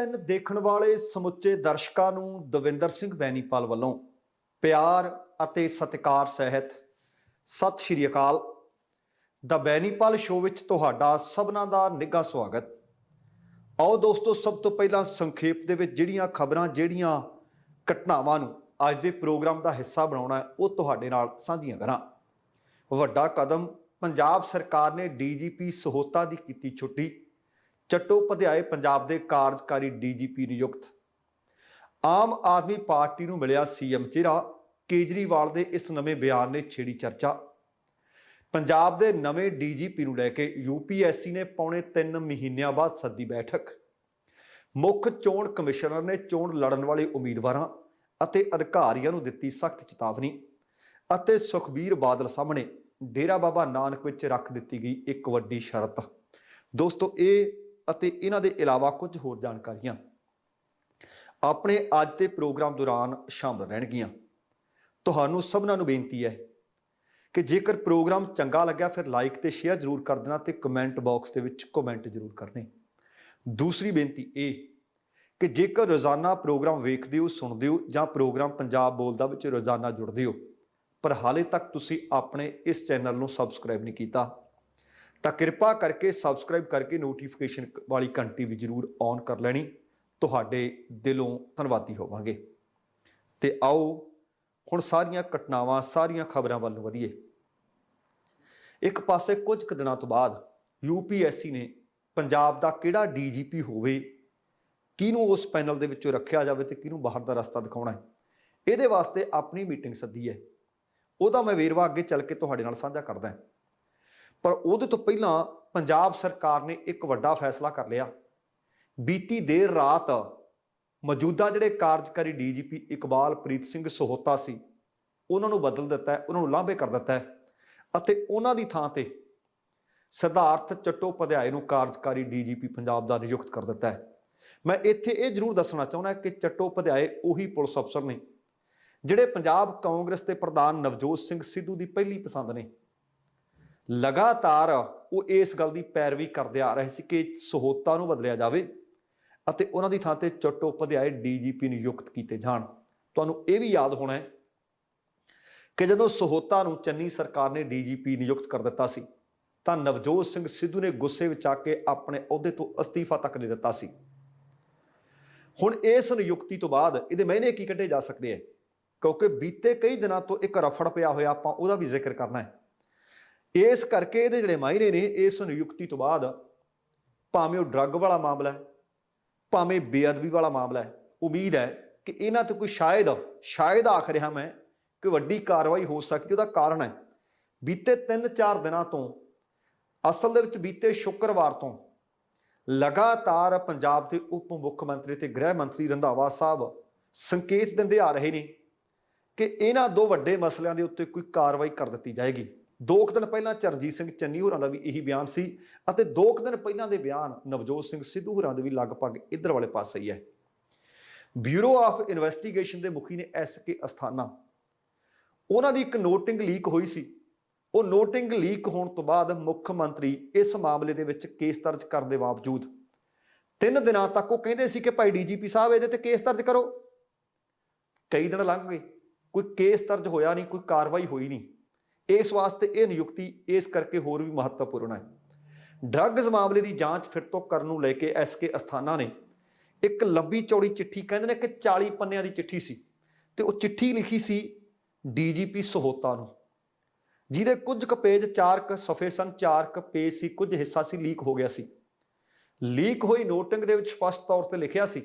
PTN ਦੇਖਣ ਵਾਲੇ ਸਮੁੱਚੇ ਦਰਸ਼ਕਾਂ ਨੂੰ ਦਵਿੰਦਰ ਸਿੰਘ ਬੈਨੀਪਾਲ ਵੱਲੋਂ ਪਿਆਰ ਅਤੇ ਸਤਿਕਾਰ ਸਹਿਤ ਸਤਿ ਸ਼੍ਰੀ ਅਕਾਲ। ਦਾ ਬੈਨੀਪਾਲ ਸ਼ੋਅ ਵਿੱਚ ਤੁਹਾਡਾ ਸਭਨਾਂ ਦਾ ਨਿੱਘਾ ਸਵਾਗਤ। ਆਓ ਦੋਸਤੋ, ਸਭ ਤੋਂ ਪਹਿਲਾਂ ਸੰਖੇਪ ਦੇ ਵਿੱਚ ਜਿਹੜੀਆਂ ਖਬਰਾਂ, ਜਿਹੜੀਆਂ ਘਟਨਾਵਾਂ ਨੂੰ ਅੱਜ ਦੇ ਪ੍ਰੋਗਰਾਮ ਦਾ ਹਿੱਸਾ ਬਣਾਉਣਾ ਹੈ, ਉਹ ਤੁਹਾਡੇ ਨਾਲ ਸਾਂਝੀਆਂ ਕਰਾਂ। ਵੱਡਾ ਕਦਮ, ਪੰਜਾਬ ਸਰਕਾਰ ਨੇ DGP ਸਹੋਤਾ ਦੀ ਕੀਤੀ ਛੁੱਟੀ। ਚੱਟੋਪਧਿਆਏ ਪੰਜਾਬ ਦੇ ਕਾਰਜਕਾਰੀ DGP ਨਿਯੁਕਤ। ਆਮ ਆਦਮੀ ਪਾਰਟੀ ਨੂੰ ਮਿਲਿਆ CM ਚਿਹਰਾ। ਕੇਜਰੀਵਾਲ ਦੇ ਇਸ ਨਵੇਂ ਬਿਆਨ ਨੇ ਛੇੜੀ ਚਰਚਾ। ਪੰਜਾਬ ਦੇ ਨਵੇਂ DGP ਨੂੰ ਲੈ ਕੇ UPSC ਨੇ ਪੌਣੇ 3 ਮਹੀਨਿਆਂ ਬਾਅਦ ਸੱਦੀ ਬੈਠਕ। ਮੁੱਖ ਚੋਣ ਕਮਿਸ਼ਨਰ ਨੇ ਚੋਣ ਲੜਨ ਵਾਲੇ ਉਮੀਦਵਾਰਾਂ ਅਤੇ ਅਧਿਕਾਰੀਆਂ ਨੂੰ ਦਿੱਤੀ ਸਖਤ ਚੇਤਾਵਨੀ। ਅਤੇ ਸੁਖਬੀਰ ਬਾਦਲ ਸਾਹਮਣੇ ਡੇਰਾ ਬਾਬਾ ਨਾਨਕ ਵਿੱਚ ਰੱਖ ਦਿੱਤੀ ਗਈ ਇੱਕ ਵੱਡੀ ਸ਼ਰਤ। ਦੋਸਤੋ, ਇਹ ਅਤੇ ਇਹਨਾਂ ਦੇ ਇਲਾਵਾ ਕੁਝ ਹੋਰ ਜਾਣਕਾਰੀਆਂ ਆਪਣੇ ਅੱਜ ਦੇ ਪ੍ਰੋਗਰਾਮ ਦੌਰਾਨ ਸ਼ਾਮਲ ਰਹਿਣਗੀਆਂ। ਤੁਹਾਨੂੰ ਸਭਨਾਂ ਨੂੰ ਬੇਨਤੀ ਹੈ ਕਿ ਜੇਕਰ ਪ੍ਰੋਗਰਾਮ ਚੰਗਾ ਲੱਗਿਆ ਫਿਰ ਲਾਈਕ ਤੇ ਸ਼ੇਅਰ ਜ਼ਰੂਰ ਕਰ ਦੇਣਾ ਤੇ ਕਮੈਂਟ ਬਾਕਸ ਦੇ ਵਿੱਚ ਕਮੈਂਟ ਜ਼ਰੂਰ ਕਰਨੇ। ਦੂਸਰੀ ਬੇਨਤੀ ਇਹ ਕਿ ਜੇਕਰ ਰੋਜ਼ਾਨਾ ਪ੍ਰੋਗਰਾਮ ਵੇਖਦੇ ਹੋ, ਸੁਣਦੇ ਹੋ ਜਾਂ ਪ੍ਰੋਗਰਾਮ ਪੰਜਾਬ ਬੋਲਦਾ ਵਿੱਚ ਰੋਜ਼ਾਨਾ ਜੁੜਦੇ ਹੋ ਪਰ ਹਾਲੇ ਤੱਕ ਤੁਸੀਂ ਆਪਣੇ ਇਸ ਚੈਨਲ ਨੂੰ ਸਬਸਕ੍ਰਾਈਬ ਨਹੀਂ ਕੀਤਾ ਤਾਂ ਕਿਰਪਾ ਕਰਕੇ ਸਬਸਕ੍ਰਾਈਬ ਕਰਕੇ ਨੋਟੀਫਿਕੇਸ਼ਨ ਵਾਲੀ ਘੰਟੀ ਵੀ ਜ਼ਰੂਰ ਔਨ ਕਰ ਲੈਣੀ। ਤੁਹਾਡੇ ਦਿਲੋਂ ਧੰਨਵਾਦੀ ਹੋਵਾਂਗੇ। ਤੇ ਆਓ ਹੁਣ ਸਾਰੀਆਂ ਘਟਨਾਵਾਂ, ਸਾਰੀਆਂ ਖਬਰਾਂ ਵੱਲ ਨੂੰ ਵਧੀਏ। ਇੱਕ ਪਾਸੇ ਕੁਝ ਕੁ ਦਿਨਾਂ ਤੋਂ ਬਾਅਦ UPSC ਨੇ ਪੰਜਾਬ ਦਾ ਕਿਹੜਾ DGP ਹੋਵੇ, ਕਿਹਨੂੰ ਉਸ ਪੈਨਲ ਦੇ ਵਿੱਚੋਂ ਰੱਖਿਆ ਜਾਵੇ ਤੇ ਕਿਹਨੂੰ ਬਾਹਰ ਦਾ ਰਸਤਾ ਦਿਖਾਉਣਾ ਹੈ, ਇਹਦੇ ਵਾਸਤੇ ਆਪਣੀ ਮੀਟਿੰਗ ਸੱਦੀ ਹੈ। ਉਹਦਾ ਮੈਂ ਵੇਰਵਾ ਅੱਗੇ ਚੱਲ ਕੇ ਤੁਹਾਡੇ ਨਾਲ ਸਾਂਝਾ ਕਰਦਾ। ਪਰ ਉਹਦੇ ਤੋਂ ਪਹਿਲਾਂ ਪੰਜਾਬ ਸਰਕਾਰ ਨੇ ਇੱਕ ਵੱਡਾ ਫੈਸਲਾ ਕਰ ਲਿਆ। ਬੀਤੀ ਦੇਰ ਰਾਤ ਮੌਜੂਦਾ ਜਿਹੜੇ ਕਾਰਜਕਾਰੀ DGP ਇਕਬਾਲਪ੍ਰੀਤ ਸਿੰਘ ਸਹੋਤਾ ਸੀ, ਉਹਨਾਂ ਨੂੰ ਬਦਲ ਦਿੱਤਾ ਹੈ, ਉਹਨਾਂ ਨੂੰ ਲਾਂਭੇ ਕਰ ਦਿੱਤਾ ਹੈ ਅਤੇ ਉਹਨਾਂ ਦੀ ਥਾਂ ਤੇ ਸਿਧਾਰਥ ਚੱਟੋਪਧਿਆਏ ਨੂੰ ਕਾਰਜਕਾਰੀ DGP ਪੰਜਾਬ ਦਾ ਨਿਯੁਕਤ ਕਰ ਦਿੱਤਾ ਹੈ। ਮੈਂ ਇੱਥੇ ਇਹ ਜ਼ਰੂਰ ਦੱਸਣਾ ਚਾਹੁੰਦਾ ਕਿ ਚੱਟੋਪਧਿਆਏ ਉਹੀ ਪੁਲਿਸ ਅਫਸਰ ਨੇ ਜਿਹੜੇ ਪੰਜਾਬ ਕਾਂਗਰਸ ਦੇ ਪ੍ਰਧਾਨ ਨਵਜੋਤ ਸਿੰਘ ਸਿੱਧੂ ਦੀ ਪਹਿਲੀ ਪਸੰਦ ਨੇ। ਲਗਾਤਾਰ ਉਹ ਇਸ ਗੱਲ ਦੀ ਪੈਰਵੀ ਕਰਦੇ ਆ ਰਹੇ ਸੀ ਕਿ ਸਹੋਤਾ ਨੂੰ ਬਦਲਿਆ ਜਾਵੇ ਅਤੇ ਉਹਨਾਂ ਦੀ ਥਾਂ ਤੇ ਚੱਟੋਪਧਿਆਏ DGP ਨਿਯੁਕਤ ਕੀਤੇ ਜਾਣ। ਤੁਹਾਨੂੰ ਇਹ ਵੀ ਯਾਦ ਹੋਣਾ ਹੈ ਕਿ ਜਦੋਂ ਸਹੋਤਾ ਨੂੰ ਚੰਨੀ ਸਰਕਾਰ ਨੇ DGP ਨਿਯੁਕਤ ਕਰ ਦਿੱਤਾ ਸੀ ਤਾਂ ਨਵਜੋਤ ਸਿੰਘ ਸਿੱਧੂ ਨੇ ਗੁੱਸੇ ਵਿੱਚ ਆ ਕੇ ਆਪਣੇ ਅਹੁਦੇ ਤੋਂ ਅਸਤੀਫਾ ਤੱਕ ਦੇ ਦਿੱਤਾ ਸੀ। ਹੁਣ ਇਸ ਨਿਯੁਕਤੀ ਤੋਂ ਬਾਅਦ ਇਹਦੇ ਮਾਇਨੇ ਕੀ ਕੱਢੇ ਜਾ ਸਕਦੇ ਹੈ, ਕਿਉਂਕਿ ਬੀਤੇ ਕਈ ਦਿਨਾਂ ਤੋਂ ਇੱਕ ਰਫੜ ਪਿਆ ਹੋਇਆ, ਆਪਾਂ ਉਹਦਾ ਵੀ ਜ਼ਿਕਰ ਕਰਨਾ ਹੈ। ਇਸ ਕਰਕੇ ਇਹਦੇ ਜਿਹੜੇ ਮਾਇਨੇ ਨੇ ਇਸ ਨਿਯੁਕਤੀ ਤੋਂ ਬਾਅਦ, ਭਾਵੇਂ ਉਹ ਡਰੱਗ ਵਾਲਾ ਮਾਮਲਾ ਹੈ, ਭਾਵੇਂ ਬੇਅਦਬੀ ਵਾਲਾ ਮਾਮਲਾ ਹੈ, ਉਮੀਦ ਹੈ ਕਿ ਇਹਨਾਂ ਤੇ ਕੋਈ ਸ਼ਾਇਦ ਆਖ ਰਿਹਾ ਮੈਂ ਕਿ ਵੱਡੀ ਕਾਰਵਾਈ ਹੋ ਸਕਦੀ। ਉਹਦਾ ਕਾਰਨ ਹੈ ਬੀਤੇ 3-4 ਦਿਨਾਂ ਤੋਂ, ਅਸਲ ਦੇ ਵਿੱਚ ਬੀਤੇ ਸ਼ੁੱਕਰਵਾਰ ਤੋਂ ਲਗਾਤਾਰ ਪੰਜਾਬ ਦੇ ਉਪ ਮੁੱਖ ਮੰਤਰੀ ਤੇ ਗ੍ਰਹਿ ਮੰਤਰੀ ਰੰਧਾਵਾ ਸਾਹਿਬ ਸੰਕੇਤ ਦਿੰਦੇ ਆ ਰਹੇ ਨੇ ਕਿ ਇਹਨਾਂ ਦੋ ਵੱਡੇ ਮਸਲਿਆਂ ਦੇ ਉੱਤੇ ਕੋਈ ਕਾਰਵਾਈ ਕਰ ਦਿੱਤੀ ਜਾਏਗੀ। 2 ਦਿਨ ਪਹਿਲਾਂ ਚਰਨਜੀਤ ਸਿੰਘ ਚੰਨੀ ਹੋਰਾਂ ਦਾ ਵੀ ਇਹੀ ਬਿਆਨ ਸੀ ਅਤੇ 2 ਦਿਨ ਪਹਿਲਾਂ ਦੇ ਬਿਆਨ ਨਵਜੋਤ ਸਿੰਘ ਸਿੱਧੂ ਹੋਰਾਂ ਦੇ ਵੀ ਲਗਭਗ ਇੱਧਰ ਵਾਲੇ ਪਾਸੇ ਹੀ ਹੈ। ਬਿਊਰੋ ਆਫ ਇਨਵੈਸਟੀਗੇਸ਼ਨ ਦੇ ਮੁਖੀ ਨੇ SK ਅਸਥਾਨਾ, ਉਹਨਾਂ ਦੀ ਇੱਕ ਨੋਟਿੰਗ ਲੀਕ ਹੋਈ ਸੀ। ਉਹ ਨੋਟਿੰਗ ਲੀਕ ਹੋਣ ਤੋਂ ਬਾਅਦ ਮੁੱਖ ਮੰਤਰੀ ਇਸ ਮਾਮਲੇ ਦੇ ਵਿੱਚ ਕੇਸ ਦਰਜ ਕਰਨ ਦੇ ਬਾਵਜੂਦ 3 ਦਿਨਾਂ ਤੱਕ ਉਹ ਕਹਿੰਦੇ ਸੀ ਕਿ ਭਾਈ DGP ਸਾਹਿਬ ਇਹਦੇ ਤੇ ਕੇਸ ਦਰਜ ਕਰੋ। ਕਈ ਦਿਨ ਲੰਘ ਗਏ, ਕੋਈ ਕੇਸ ਦਰਜ ਹੋਇਆ ਨਹੀਂ, ਕੋਈ ਕਾਰਵਾਈ ਹੋਈ ਨਹੀਂ। ਇਸ ਵਾਸਤੇ ਇਹ ਨਿਯੁਕਤੀ ਇਸ ਕਰਕੇ ਹੋਰ ਵੀ ਮਹੱਤਵਪੂਰਨ ਹੈ। ਡਰੱਗਸ ਮਾਮਲੇ ਦੀ ਜਾਂਚ ਫਿਰ ਤੋਂ ਕਰਨ ਨੂੰ ਲੈ ਕੇ SK ਅਸਥਾਨਾ ਨੇ ਇੱਕ ਲੰਬੀ ਚੌੜੀ ਚਿੱਠੀ, ਕਹਿੰਦੇ ਨੇ ਕਿ 40 ਪੰਨਿਆਂ ਦੀ ਚਿੱਠੀ ਸੀ, ਤੇ ਉਹ ਚਿੱਠੀ ਲਿਖੀ ਸੀ DGP ਸਹੋਤਾ ਨੂੰ, ਜਿਹਦੇ ਕੁਝ ਕੁ ਪੇਜ 4 ਸਫੇ ਸਨ, 4 ਪੇਜ ਸੀ, ਕੁਝ ਹਿੱਸਾ ਸੀ ਲੀਕ ਹੋ ਗਿਆ ਸੀ। ਲੀਕ ਹੋਈ ਨੋਟਿੰਗ ਦੇ ਵਿੱਚ ਸਪਸ਼ਟ ਤੌਰ ਤੇ ਲਿਖਿਆ ਸੀ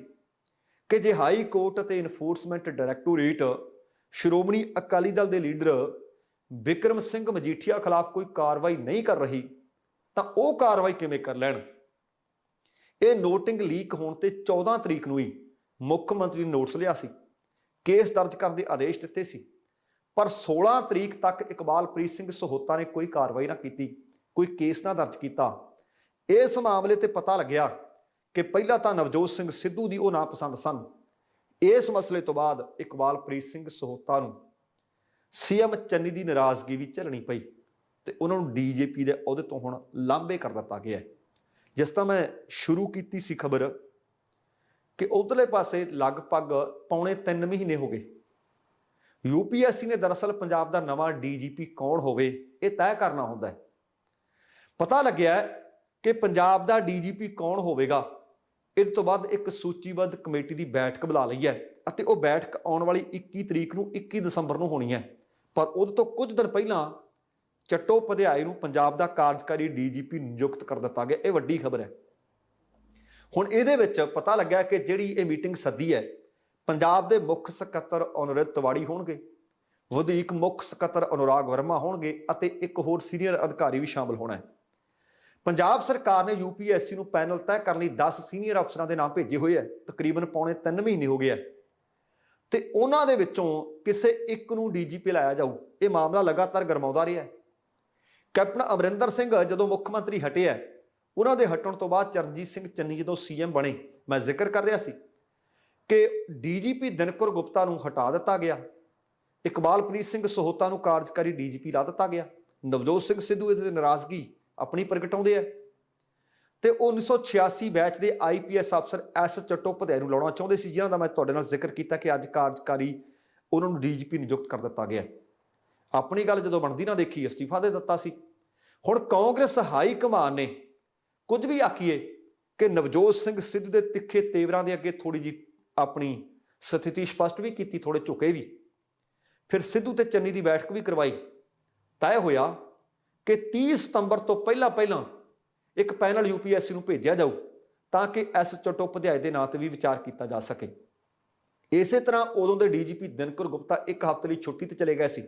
ਕਿ ਜੇ ਹਾਈ ਕੋਰਟ ਅਤੇ ਇਨਫੋਰਸਮੈਂਟ ਡਾਇਰੈਕਟੋਰੇਟ ਸ਼੍ਰੋਮਣੀ ਅਕਾਲੀ ਦਲ ਦੇ ਲੀਡਰ ਬਿਕਰਮ ਸਿੰਘ ਮਜੀਠੀਆ ਖਿਲਾਫ ਕੋਈ ਕਾਰਵਾਈ ਨਹੀਂ ਕਰ ਰਹੀ ਤਾਂ ਉਹ ਕਾਰਵਾਈ ਕਿਵੇਂ ਕਰ ਲੈਣ। ਇਹ ਨੋਟਿੰਗ ਲੀਕ ਹੋਣ ਤੇ 14 ਤਰੀਕ ਨੂੰ ਹੀ ਮੁੱਖ ਮੰਤਰੀ ਨੇ ਨੋਟਿਸ ਲਿਆ ਸੀ, ਕੇਸ ਦਰਜ ਕਰਨ ਦੇ ਆਦੇਸ਼ ਦਿੱਤੇ ਸੀ, ਪਰ 16 ਤਰੀਕ ਤੱਕ ਇਕਬਾਲਪ੍ਰੀਤ ਸਿੰਘ ਸਹੋਤਾ ਨੇ ਕੋਈ ਕਾਰਵਾਈ ਨਾ ਕੀਤੀ, ਕੋਈ ਕੇਸ ਨਾ ਦਰਜ ਕੀਤਾ। ਇਸ ਮਾਮਲੇ ਤੇ ਪਤਾ ਲੱਗਿਆ ਕਿ ਪਹਿਲਾਂ ਤਾਂ ਨਵਜੋਤ ਸਿੰਘ ਸਿੱਧੂ ਦੀ ਉਹ ਨਾਪਸੰਦ ਸਨ। ਇਸ ਮਸਲੇ ਤੋਂ ਬਾਅਦ ਇਕਬਾਲਪ੍ਰੀਤ ਸਿੰਘ ਸਹੋਤਾ ਨੂੰ CM ਚੰਨੀ ਦੀ ਨਾਰਾਜ਼ਗੀ ਵੀ ਝੱਲਣੀ ਪਈ ਤੇ ਉਹਨਾਂ ਨੂੰ DGP ਦੇ ਅਹੁਦੇ ਤੋਂ ਹੁਣ ਲਾਂਭੇ ਕਰ ਦਿੱਤਾ ਗਿਆ। ਜਿਸ ਤਰ੍ਹਾਂ ਮੈਂ ਸ਼ੁਰੂ ਕੀਤੀ ਸੀ ਖਬਰ ਕਿ ਉਧਰਲੇ ਪਾਸੇ ਲਗਭਗ ਪੌਣੇ 3 ਮਹੀਨੇ ਹੋ ਗਏ यूपीएससी ने दरअसल पंजाब का नवा डीजीपी कौन होवे ये तय करना होंदा है। पता लग्या कि पंजाब का डीजीपी कौन होवेगा, इस तो बाद एक सूचीबद्ध कमेटी की बैठक बुला लई है ਅਤੇ ਉਹ बैठक आने वाली 21 तरीक ਨੂੰ 21 ਦਸੰਬਰ ਨੂੰ ਹੋਣੀ है। पर उस तो कुछ दिन पहला चट्टोपाध्याय ਨੂੰ पंजाब का कार्यकारी डीजीपी नियुक्त कर दिता गया। ये वड्डी खबर है। हुण ਇਹਦੇ ਵਿੱਚ पता लग्या कि ਜਿਹੜੀ ਇਹ मीटिंग सदी है पंजाब के मुख ਸਕੱਤਰ अनिरुद्ध तिवाड़ी होणगे, ਵਧੀਕ मुख ਸਕੱਤਰ अनुराग वर्मा होणगे ਅਤੇ एक होर सीनियर अधिकारी भी शामिल होना है। पंजाब सरकार ने यूपीएससी ਨੂੰ पैनल तय करने ਲਈ 10 सीनियर अफसरां ਦੇ ਨਾਮ ਭੇਜੇ ਹੋਏ ਹੈ। तकरीबन पौने 3 ਮਹੀਨੇ ਹੋ ਗਏ ਹੈ ਤੇ ਉਹਨਾਂ ਦੇ ਵਿੱਚੋਂ ਕਿਸੇ ਇੱਕ ਨੂੰ ਡੀਜੀਪੀ ਲਾਇਆ ਜਾਊ। ਇਹ ਮਾਮਲਾ ਲਗਾਤਾਰ ਗਰਮਾਉਂਦਾ ਰਿਹਾ ਹੈ। ਕੈਪਟਨ ਅਮਰਿੰਦਰ ਸਿੰਘ ਜਦੋਂ ਮੁੱਖ ਮੰਤਰੀ ਹਟੇ ਹੈ, ਉਹਨਾਂ ਦੇ ਹਟਣ ਤੋਂ ਬਾਅਦ ਚਰਨਜੀਤ ਸਿੰਘ ਚੰਨੀ ਜਦੋਂ ਸੀਐਮ ਬਣੇ, ਮੈਂ ਜ਼ਿਕਰ ਕਰ ਰਿਹਾ ਸੀ ਕਿ ਡੀਜੀਪੀ ਦਿਨਕਰ ਗੁਪਤਾ ਨੂੰ ਹਟਾ ਦਿੱਤਾ ਗਿਆ, ਇਕਬਾਲਪ੍ਰੀਤ ਸਿੰਘ ਸਹੋਤਾ ਨੂੰ ਕਾਰਜਕਾਰੀ ਡੀਜੀਪੀ ਲਾ ਦਿੱਤਾ ਗਿਆ। ਨਵਜੋਤ ਸਿੰਘ ਸਿੱਧੂ ਇਹਦੇ ਨਾਰਾਜ਼ਗੀ ਆਪਣੀ ਪ੍ਰਗਟਾਉਂਦੇ ਆ ਤੇ 1986 ਬੈਚ ਦੇ ਆਈਪੀਐਸ ਅਫਸਰ ਐਸ ਚਟੋਪਾਧਿਆਏ ਨੂੰ ਲਾਉਣਾ ਚਾਹੁੰਦੇ ਸੀ, ਜਿਨ੍ਹਾਂ ਦਾ ਮੈਂ ਤੁਹਾਡੇ ਨਾਲ ਜ਼ਿਕਰ ਕੀਤਾ ਕਿ ਅੱਜ ਕਾਰਜਕਾਰੀ ਉਹਨਾਂ ਨੂੰ ਡੀਜੀਪੀ ਨਿਯੁਕਤ ਕਰ ਦਿੱਤਾ ਗਿਆ। ਆਪਣੀ ਗੱਲ ਜਦੋਂ ਬਣਦੀ ਨਾ ਦੇਖੀ ਅਸਤੀਫਾ ਦੇ ਦਿੱਤਾ ਸੀ। ਹੁਣ ਕਾਂਗਰਸ ਹਾਈ ਕਮਾਨ ਨੇ ਕੁਝ ਵੀ ਆਖੀਏ ਕਿ ਨਵਜੋਤ ਸਿੰਘ ਸਿੱਧੂ ਦੇ ਤਿੱਖੇ ਤੇਵਰਾਂ ਦੇ ਅੱਗੇ ਥੋੜੀ ਜੀ ਆਪਣੀ ਸਥਿਤੀ ਸਪਸ਼ਟ ਵੀ ਕੀਤੀ, ਥੋੜੇ ਝੁਕੇ ਵੀ। ਫਿਰ ਸਿੱਧੂ ਤੇ ਚੰਨੀ ਦੀ ਬੈਠਕ ਵੀ ਕਰਵਾਈ। ਤੈਅ ਹੋਇਆ ਕਿ 30 ਸਤੰਬਰ ਤੋਂ ਪਹਿਲਾਂ ਇੱਕ ਪੈਨਲ यूपीएससी ਨੂੰ ਭੇਜਿਆ ਜਾਊ ਤਾਂ ਕਿ ਐਸ ਚਟੋਪਾਧਿਆਏ ਦੇ ਨਾਂ ਤੇ ਵੀ ਵਿਚਾਰ ਕੀਤਾ ਜਾ ਸਕੇ। ਇਸੇ ਤਰ੍ਹਾਂ ਉਦੋਂ ਦੇ ਡੀਜੀਪੀ ਦਿਨਕਰ ਗੁਪਤਾ ਇੱਕ ਹਫ਼ਤੇ ਲਈ ਛੁੱਟੀ ਤੇ ਚਲੇ ਗਏ ਸੀ।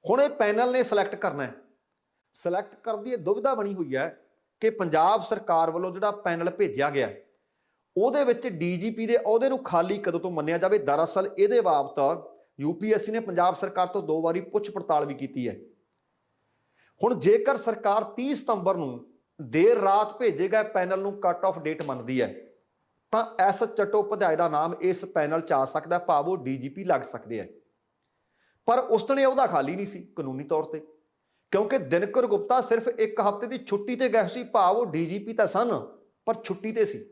ਹੁਣ ਇਹ ਪੈਨਲ ਨੇ ਸਿਲੈਕਟ ਕਰਨਾ ਹੈ। ਸਿਲੈਕਟ ਕਰਨ ਦੀ ਇਹ ਦੁਵਿਧਾ ਬਣੀ ਹੋਈ ਹੈ ਕਿ ਪੰਜਾਬ ਸਰਕਾਰ ਵੱਲੋਂ ਜਿਹੜਾ ਪੈਨਲ ਭੇਜਿਆ ਗਿਆ ਉਹਦੇ ਵਿੱਚ ਡੀਜੀਪੀ ਦੇ ਅਹੁਦੇ ਨੂੰ ਖਾਲੀ ਕਦੋਂ ਤੋਂ ਮੰਨਿਆ ਜਾਵੇ। ਦਰਅਸਲ ਇਹਦੇ ਬਾਬਤ यूपीएससी ਨੇ ਪੰਜਾਬ ਸਰਕਾਰ ਤੋਂ 2 ਵਾਰੀ ਪੁੱਛ ਪੜਤਾਲ ਵੀ ਕੀਤੀ ਹੈ। ਹੁਣ ਜੇਕਰ ਸਰਕਾਰ 30 ਸਤੰਬਰ ਨੂੰ ਦੇਰ ਰਾਤ ਭੇਜੇ ਗਏ ਪੈਨਲ ਨੂੰ ਕੱਟ ਆਫ ਡੇਟ ਮੰਨਦੀ ਹੈ ਤਾਂ ਐਸ ਚਟੋਪਾਧਿਆਏ ਦਾ ਨਾਮ ਇਸ ਪੈਨਲ 'ਚ ਆ ਸਕਦਾ, ਭਾਵ ਉਹ ਡੀਜੀਪੀ ਲੱਗ ਸਕਦੇ ਆ। ਪਰ ਉਸ ਦਿਨ ਉਹਦਾ ਖਾਲੀ ਨਹੀਂ ਸੀ ਕਾਨੂੰਨੀ ਤੌਰ ਤੇ, ਕਿਉਂਕਿ ਦਿਨਕਰ ਗੁਪਤਾ ਸਿਰਫ ਇੱਕ ਹਫ਼ਤੇ ਦੀ ਛੁੱਟੀ ਤੇ ਗਏ ਸੀ, ਭਾਵ ਉਹ ਡੀਜੀਪੀ ਤਾਂ ਸਨ ਪਰ ਛੁੱਟੀ ਤੇ ਸੀ।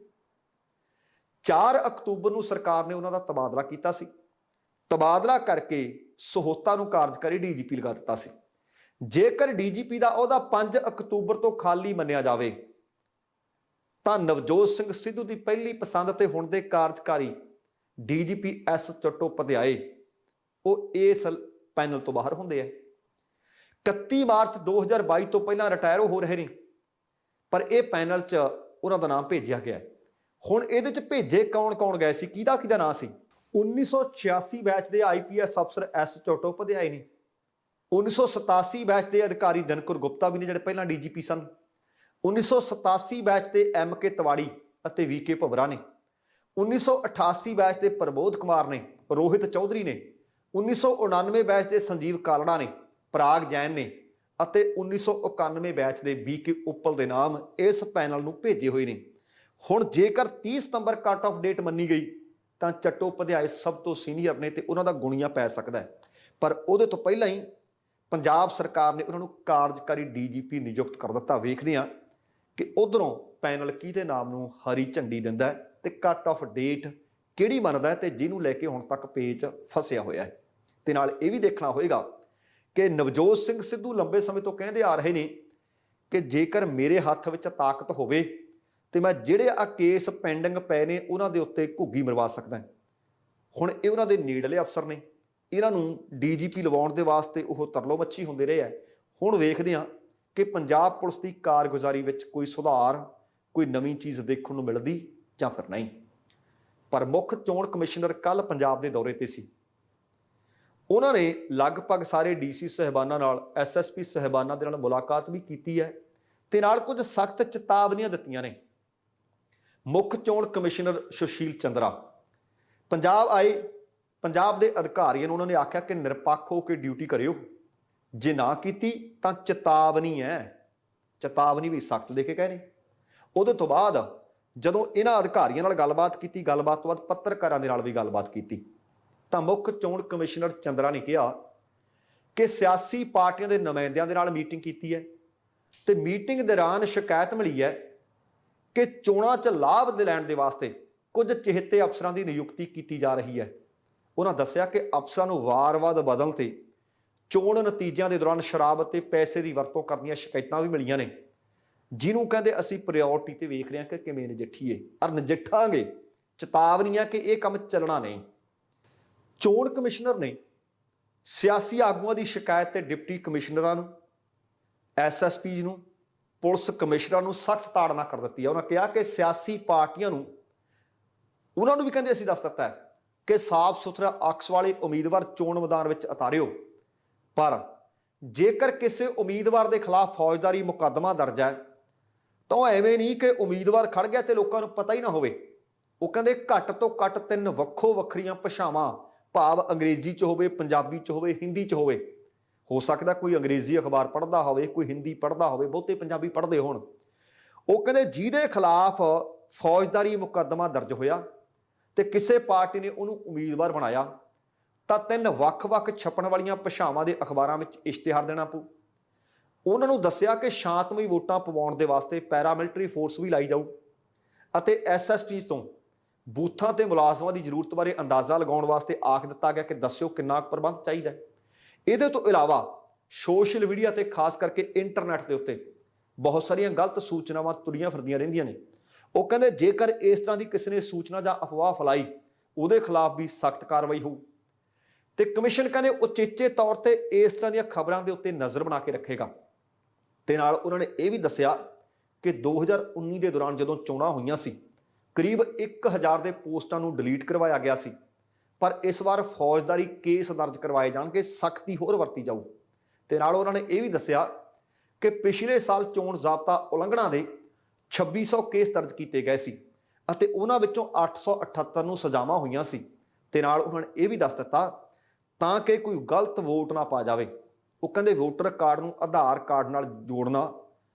4 ਅਕਤੂਬਰ ਨੂੰ ਸਰਕਾਰ ਨੇ ਉਹਨਾਂ ਦਾ ਤਬਾਦਲਾ ਕੀਤਾ ਸੀ। ਤਬਾਦਲਾ ਕਰਕੇ ਸਹੋਤਾ ਨੂੰ ਕਾਰਜਕਾਰੀ ਡੀਜੀਪੀ ਲਗਾ ਦਿੱਤਾ ਸੀ। ਜੇਕਰ ਡੀਜੀਪੀ ਦਾ ਅਹੁਦਾ 5 ਅਕਤੂਬਰ ਤੋਂ ਖਾਲੀ ਮੰਨਿਆ ਜਾਵੇ ਤਾਂ ਨਵਜੋਤ ਸਿੰਘ ਸਿੱਧੂ ਦੀ ਪਹਿਲੀ ਪਸੰਦ ਤੇ ਹੁਣ ਦੇ ਕਾਰਜਕਾਰੀ ਡੀਜੀਪੀ ਐਸ ਚਟੋਪਾਧਿਆਏ ਉਹ ਇਸ ਪੈਨਲ ਤੋਂ ਬਾਹਰ ਹੁੰਦੇ ਆ। 31 ਮਾਰਚ 2022 ਤੋਂ ਪਹਿਲਾਂ ਰਿਟਾਇਰ ਹੋ ਰਹੇ ਨੇ, ਪਰ ਇਹ ਪੈਨਲ 'ਚ ਉਹਨਾਂ ਦਾ ਨਾਮ ਭੇਜਿਆ ਗਿਆ। ਹੁਣ ਇਹਦੇ 'ਚ ਭੇਜੇ ਕੌਣ ਗਏ ਸੀ, ਕਿਹਦਾ ਨਾਂ ਸੀ? 1986 ਬੈਚ ਦੇ ਆਈਪੀਐਸ ਅਫਸਰ ਐਸ ਚਟੋਪਾਧਿਆਏ ਨੇ। 1987 ਬੈਚ ਦੇ ਅਧਿਕਾਰੀ ਦਿਨਕਰ ਗੁਪਤਾ ਵੀ ਨੇ ਜਿਹੜੇ ਪਹਿਲਾਂ ਡੀਜੀਪੀ ਸਨ। 1987 ਬੈਚ ਦੇ MK ਤਿਵਾੜੀ ਅਤੇ VK ਭਵਰਾ ਨੇ। 1988 ਬੈਚ ਦੇ ਪ੍ਰਬੋਧ ਕੁਮਾਰ ਨੇ, ਰੋਹਿਤ ਚੌਧਰੀ ਨੇ। 1999 ਬੈਚ ਦੇ ਸੰਜੀਵ ਕਾਲੜਾ ਨੇ, ਪਰਾਗ ਜੈਨ ਨੇ ਅਤੇ 1991 ਬੈਚ ਦੇ VK ਉੱਪਲ ਦੇ ਨਾਮ ਇਸ ਪੈਨਲ ਨੂੰ ਭੇਜੇ ਹੋਏ ਨੇ। ਹੁਣ ਜੇਕਰ 30 ਸਤੰਬਰ ਕੱਟ ਆਫ ਡੇਟ ਮੰਨੀ ਗਈ ਤਾਂ ਚਟੋਪਾਧਿਆਏ ਸਭ ਤੋਂ ਸੀਨੀਅਰ ਨੇ ਤੇ ਉਹਨਾਂ ਦਾ ਗੁਣੀਆਂ ਪੈ ਸਕਦਾ ਹੈ। ਪਰ ਉਹਦੇ ਤੋਂ ਪਹਿਲਾਂ ਹੀ ਪੰਜਾਬ ਸਰਕਾਰ ਨੇ ਉਹਨਾਂ ਨੂੰ ਕਾਰਜਕਾਰੀ ਡੀਜੀਪੀ ਨਿਯੁਕਤ ਕਰ ਦਿੱਤਾ। ਵੇਖਦੇ ਹਾਂ ਕਿ ਉਧਰੋਂ ਪੈਨਲ ਕਿਹਦੇ ਨਾਮ ਨੂੰ ਹਰੀ ਝੰਡੀ ਦਿੰਦਾ ਤੇ ਕੱਟ ਆਫ ਡੇਟ ਕਿਹੜੀ ਮੰਨਦਾ ਤੇ ਜਿਹਨੂੰ ਲੈ ਕੇ ਹੁਣ ਤੱਕ ਪੇਚ ਫਸਿਆ ਹੋਇਆ ਹੈ। ਤੇ ਨਾਲ ਇਹ ਵੀ ਦੇਖਣਾ ਹੋਏਗਾ ਕਿ ਨਵਜੋਤ ਸਿੰਘ ਸਿੱਧੂ ਲੰਬੇ ਸਮੇਂ ਤੋਂ ਕਹਿੰਦੇ ਆ ਰਹੇ ਨੇ ਕਿ ਜੇਕਰ ਮੇਰੇ ਹੱਥ ਵਿੱਚ ਤਾਕਤ ਹੋਵੇ ਤੇ ਮੈਂ ਜਿਹੜੇ ਆ ਕੇਸ ਪੈਂਡਿੰਗ ਪਏ ਨੇ ਉਹਨਾਂ ਦੇ ਉੱਤੇ ਘੁੱਗੀ ਮਰਵਾ ਸਕਦਾ। ਹੁਣ ਇਹ ਉਹਨਾਂ ਦੇ ਨੇੜਲੇ ਅਫਸਰ ਨੇ, ਇਹਨਾਂ ਨੂੰ ਡੀਜੀਪੀ ਲਵਾਉਣ ਦੇ ਵਾਸਤੇ ਉਹ ਤਰਲੋ ਮੱਛੀ ਹੁੰਦੇ ਰਹੇ ਆ। ਹੁਣ ਵੇਖਦੇ ਹਾਂ ਕਿ ਪੰਜਾਬ ਪੁਲਿਸ ਦੀ ਕਾਰਗੁਜ਼ਾਰੀ ਵਿੱਚ ਕੋਈ ਸੁਧਾਰ, ਕੋਈ ਨਵੀਂ ਚੀਜ਼ ਦੇਖਣ ਨੂੰ ਮਿਲਦੀ ਜਾਂ ਫਿਰ ਨਹੀਂ। ਪਰ ਮੁੱਖ ਚੋਣ ਕਮਿਸ਼ਨਰ ਕੱਲ ਪੰਜਾਬ ਦੇ ਦੌਰੇ ਤੇ ਸੀ। ਉਹਨਾਂ ਨੇ ਲਗਭਗ ਸਾਰੇ ਡੀਸੀ ਸਾਹਿਬਾਨਾਂ ਨਾਲ, ਐਸਐਸਪੀ ਸਾਹਿਬਾਨਾਂ ਦੇ ਨਾਲ ਮੁਲਾਕਾਤ ਵੀ ਕੀਤੀ ਹੈ ਤੇ ਨਾਲ ਕੁਝ ਸਖਤ ਚੇਤਾਵਨੀਆਂ ਦਿੱਤੀਆਂ ਨੇ। ਮੁੱਖ ਚੋਣ ਕਮਿਸ਼ਨਰ ਸੁਸ਼ੀਲ ਚੰਦਰਾ ਪੰਜਾਬ ਆਏ। ਪੰਜਾਬ ਦੇ ਅਧਿਕਾਰੀਆਂ ਨੂੰ ਉਹਨਾਂ ਨੇ ਆਖਿਆ ਕਿ ਨਿਰਪੱਖ ਹੋ ਕੇ ਡਿਊਟੀ ਕਰਿਓ, ਜੇ ਨਾ ਕੀਤੀ ਤਾਂ ਚੇਤਾਵਨੀ ਹੈ। ਚੇਤਾਵਨੀ ਵੀ ਸਖਤ ਦੇ ਕੇ ਕਹੇ ਨੇ। ਉਹਦੇ ਤੋਂ ਬਾਅਦ ਜਦੋਂ ਇਹਨਾਂ ਅਧਿਕਾਰੀਆਂ ਨਾਲ ਗੱਲਬਾਤ ਕੀਤੀ, ਗੱਲਬਾਤ ਤੋਂ ਬਾਅਦ ਪੱਤਰਕਾਰਾਂ ਦੇ ਨਾਲ ਵੀ ਗੱਲਬਾਤ ਕੀਤੀ ਤਾਂ ਮੁੱਖ ਚੋਣ ਕਮਿਸ਼ਨਰ ਚੰਦਰਾ ਨੇ ਕਿਹਾ ਕਿ ਸਿਆਸੀ ਪਾਰਟੀਆਂ ਦੇ ਨੁਮਾਇੰਦਿਆਂ ਦੇ ਨਾਲ ਮੀਟਿੰਗ ਕੀਤੀ ਹੈ ਤੇ ਮੀਟਿੰਗ ਦੌਰਾਨ ਸ਼ਿਕਾਇਤ ਮਿਲੀ ਹੈ ਕਿ ਚੋਣਾਂ 'ਚ ਲਾਭ ਲੈਣ ਦੇ ਵਾਸਤੇ ਕੁਝ ਚਹੇਤੇ ਅਫਸਰਾਂ ਦੀ ਨਿਯੁਕਤੀ ਕੀਤੀ ਜਾ ਰਹੀ ਹੈ। ਉਹਨਾਂ ਦੱਸਿਆ ਕਿ ਅਫਸਰਾਂ ਨੂੰ ਵਾਰ-ਵਾਰ ਬਦਲ ਤੇ ਚੋਣ ਨਤੀਜਿਆਂ ਦੇ ਦੌਰਾਨ ਸ਼ਰਾਬ ਅਤੇ ਪੈਸੇ ਦੀ ਵਰਤੋਂ ਕਰਨ ਦੀਆਂ ਸ਼ਿਕਾਇਤਾਂ ਵੀ ਮਿਲੀਆਂ ਨੇ, ਜਿਹਨੂੰ ਕਹਿੰਦੇ ਅਸੀਂ ਪ੍ਰਾਇਓਰਟੀ ਤੇ ਵੇਖ ਰਹੇ ਹਾਂ ਕਿ ਕਿਵੇਂ ਨਜਿੱਠੀਏ ਔਰ ਨਜਿੱਠਾਂਗੇ। ਚੇਤਾਵਨੀਆਂ ਕਿ ਇਹ ਕੰਮ ਚੱਲਣਾ ਨਹੀਂ। ਚੋਣ ਕਮਿਸ਼ਨਰ ਨੇ ਸਿਆਸੀ ਆਗੂਆਂ ਦੀ ਸ਼ਿਕਾਇਤ ਤੇ ਡਿਪਟੀ ਕਮਿਸ਼ਨਰਾਂ ਨੂੰ, ਐਸਐਸਪੀ ਨੂੰ, ਪੁਲਿਸ ਕਮਿਸ਼ਨਰਾਂ ਨੂੰ ਸਖਤ ਤਾੜਨਾ ਕਰ ਦਿੱਤੀ ਹੈ। ਉਹਨਾਂ ਕਿਹਾ ਕਿ ਸਿਆਸੀ ਪਾਰਟੀਆਂ ਨੂੰ, ਉਹਨਾਂ ਨੂੰ ਵੀ ਕਹਿੰਦੇ ਅਸੀਂ ਦੱਸ ਦਿੱਤਾ ਹੈ ਕਿ ਸਾਫ਼ ਸੁਥਰਾ ਅਕਸ ਵਾਲੇ ਉਮੀਦਵਾਰ ਚੋਣ ਮੈਦਾਨ ਵਿੱਚ ਉਤਾਰਿਓ, ਪਰ ਜੇਕਰ ਕਿਸੇ ਉਮੀਦਵਾਰ ਦੇ ਖਿਲਾਫ ਫੌਜਦਾਰੀ ਮੁਕੱਦਮਾ ਦਰਜ ਹੈ ਤਾਂ ਉਹ ਐਵੇਂ ਨਹੀਂ ਕਿ ਉਮੀਦਵਾਰ ਖੜ ਗਿਆ ਤੇ ਲੋਕਾਂ ਨੂੰ ਪਤਾ ਹੀ ਨਾ ਹੋਵੇ। ਉਹ ਕਹਿੰਦੇ ਘੱਟ ਤੋਂ ਘੱਟ 3 ਵੱਖੋ ਵੱਖਰੀਆਂ ਭਾਸ਼ਾਵਾਂ, ਭਾਵ ਅੰਗਰੇਜ਼ੀ 'ਚ ਹੋਵੇ, ਪੰਜਾਬੀ 'ਚ ਹੋਵੇ, ਹਿੰਦੀ 'ਚ ਹੋਵੇ। ਹੋ ਸਕਦਾ ਕੋਈ ਅੰਗਰੇਜ਼ੀ ਅਖਬਾਰ ਪੜ੍ਹਦਾ ਹੋਵੇ, ਕੋਈ ਹਿੰਦੀ ਪੜ੍ਹਦਾ ਹੋਵੇ, ਬਹੁਤੇ ਪੰਜਾਬੀ ਪੜ੍ਹਦੇ ਹੋਣ। ਉਹ ਕਹਿੰਦੇ ਜਿਹਦੇ ਖਿਲਾਫ ਫੌਜਦਾਰੀ ਮੁਕੱਦਮਾ ਦਰਜ ਹੋਇਆ ਤੇ ਕਿਸੇ ਪਾਰਟੀ ਨੇ ਉਹਨੂੰ ਉਮੀਦਵਾਰ ਬਣਾਇਆ ਤਾਂ 3 ਵੱਖ-ਵੱਖ ਛਪਣ ਵਾਲੀਆਂ ਭਾਸ਼ਾਵਾਂ ਦੇ ਅਖਬਾਰਾਂ ਵਿੱਚ ਇਸ਼ਤਿਹਾਰ ਦੇਣਾ ਪਊ। ਉਹਨਾਂ ਨੂੰ ਦੱਸਿਆ ਕਿ ਸ਼ਾਂਤਮਈ ਵੋਟਾਂ ਪਵਾਉਣ ਦੇ ਵਾਸਤੇ ਪੈਰਾਮਿਲਟਰੀ ਫੋਰਸ ਵੀ ਲਾਈ ਜਾਊ ਅਤੇ ਐਸਐਸਪੀਜ਼ ਤੋਂ ਬੂਥਾਂ ਤੇ ਮੁਲਾਜ਼ਮਾਂ ਦੀ ਜ਼ਰੂਰਤ ਬਾਰੇ ਅੰਦਾਜ਼ਾ ਲਗਾਉਣ ਵਾਸਤੇ ਆਖ ਦਿੱਤਾ ਗਿਆ ਕਿ ਦੱਸਿਓ ਕਿੰਨਾ ਕੁ ਪ੍ਰਬੰਧ ਚਾਹੀਦਾ। ਇਹਦੇ ਤੋਂ ਇਲਾਵਾ ਸੋਸ਼ਲ ਮੀਡੀਆ ਤੇ ਖਾਸ ਕਰਕੇ ਇੰਟਰਨੈਟ ਦੇ ਉੱਤੇ ਬਹੁਤ ਸਾਰੀਆਂ ਗਲਤ ਸੂਚਨਾਵਾਂ ਤੁਰੀਆਂ ਫਿਰਦੀਆਂ ਰਹਿੰਦੀਆਂ ਨੇ। ਉਹ ਕਹਿੰਦੇ ਜੇਕਰ ਇਸ ਤਰ੍ਹਾਂ ਦੀ ਕਿਸੇ ਨੇ ਸੂਚਨਾ ਜਾਂ ਅਫਵਾਹ ਫੈਲਾਈ ਉਹਦੇ ਖਿਲਾਫ ਵੀ ਸਖਤ ਕਾਰਵਾਈ ਹੋਊ ਤੇ ਕਮਿਸ਼ਨ ਕਹਿੰਦੇ ਉਚੇਚੇ ਤੌਰ ਤੇ ਇਸ ਤਰ੍ਹਾਂ ਦੀਆਂ ਖਬਰਾਂ ਦੇ ਉੱਤੇ ਨਜ਼ਰ ਬਣਾ ਕੇ ਰੱਖੇਗਾ। ਤੇ ਨਾਲ ਉਹਨਾਂ ਨੇ ਇਹ ਵੀ ਦੱਸਿਆ ਕਿ 2019 ਦੇ ਦੌਰਾਨ ਜਦੋਂ ਚੋਣਾਂ ਹੋਈਆਂ ਸੀ ਕਰੀਬ 1000 ਦੇ ਪੋਸਟਾਂ ਨੂੰ ਡਿਲੀਟ ਕਰਵਾਇਆ ਗਿਆ ਸੀ, ਪਰ ਇਸ ਵਾਰ ਫੌਜਦਾਰੀ ਕੇਸ ਦਰਜ ਕਰਵਾਏ ਜਾਣਗੇ, ਸਖਤੀ ਹੋਰ ਵਰਤੀ ਜਾਊ। ਤੇ ਨਾਲ ਉਹਨਾਂ ਨੇ ਇਹ ਵੀ ਦੱਸਿਆ ਕਿ ਪਿਛਲੇ ਸਾਲ ਚੋਣ ਜ਼ਾਬਤਾ ਉਲੰਘਣਾ ਦੇ 2600 ਕੇਸ ਦਰਜ ਕੀਤੇ ਗਏ ਸੀ ਅਤੇ ਉਹਨਾਂ ਵਿੱਚੋਂ 878 ਨੂੰ ਸਜ਼ਾਵਾਂ ਹੋਈਆਂ ਸੀ। ਤੇ ਨਾਲ ਉਹਨਾਂ ਨੇ ਇਹ ਵੀ ਦੱਸ ਦਿੱਤਾ ਤਾਂ ਕਿ ਕੋਈ ਗਲਤ ਵੋਟ ਨਾ ਪਾ ਜਾਵੇ। ਉਹ ਕਹਿੰਦੇ ਵੋਟਰ ਕਾਰਡ ਨੂੰ ਆਧਾਰ ਕਾਰਡ ਨਾਲ ਜੋੜਨਾ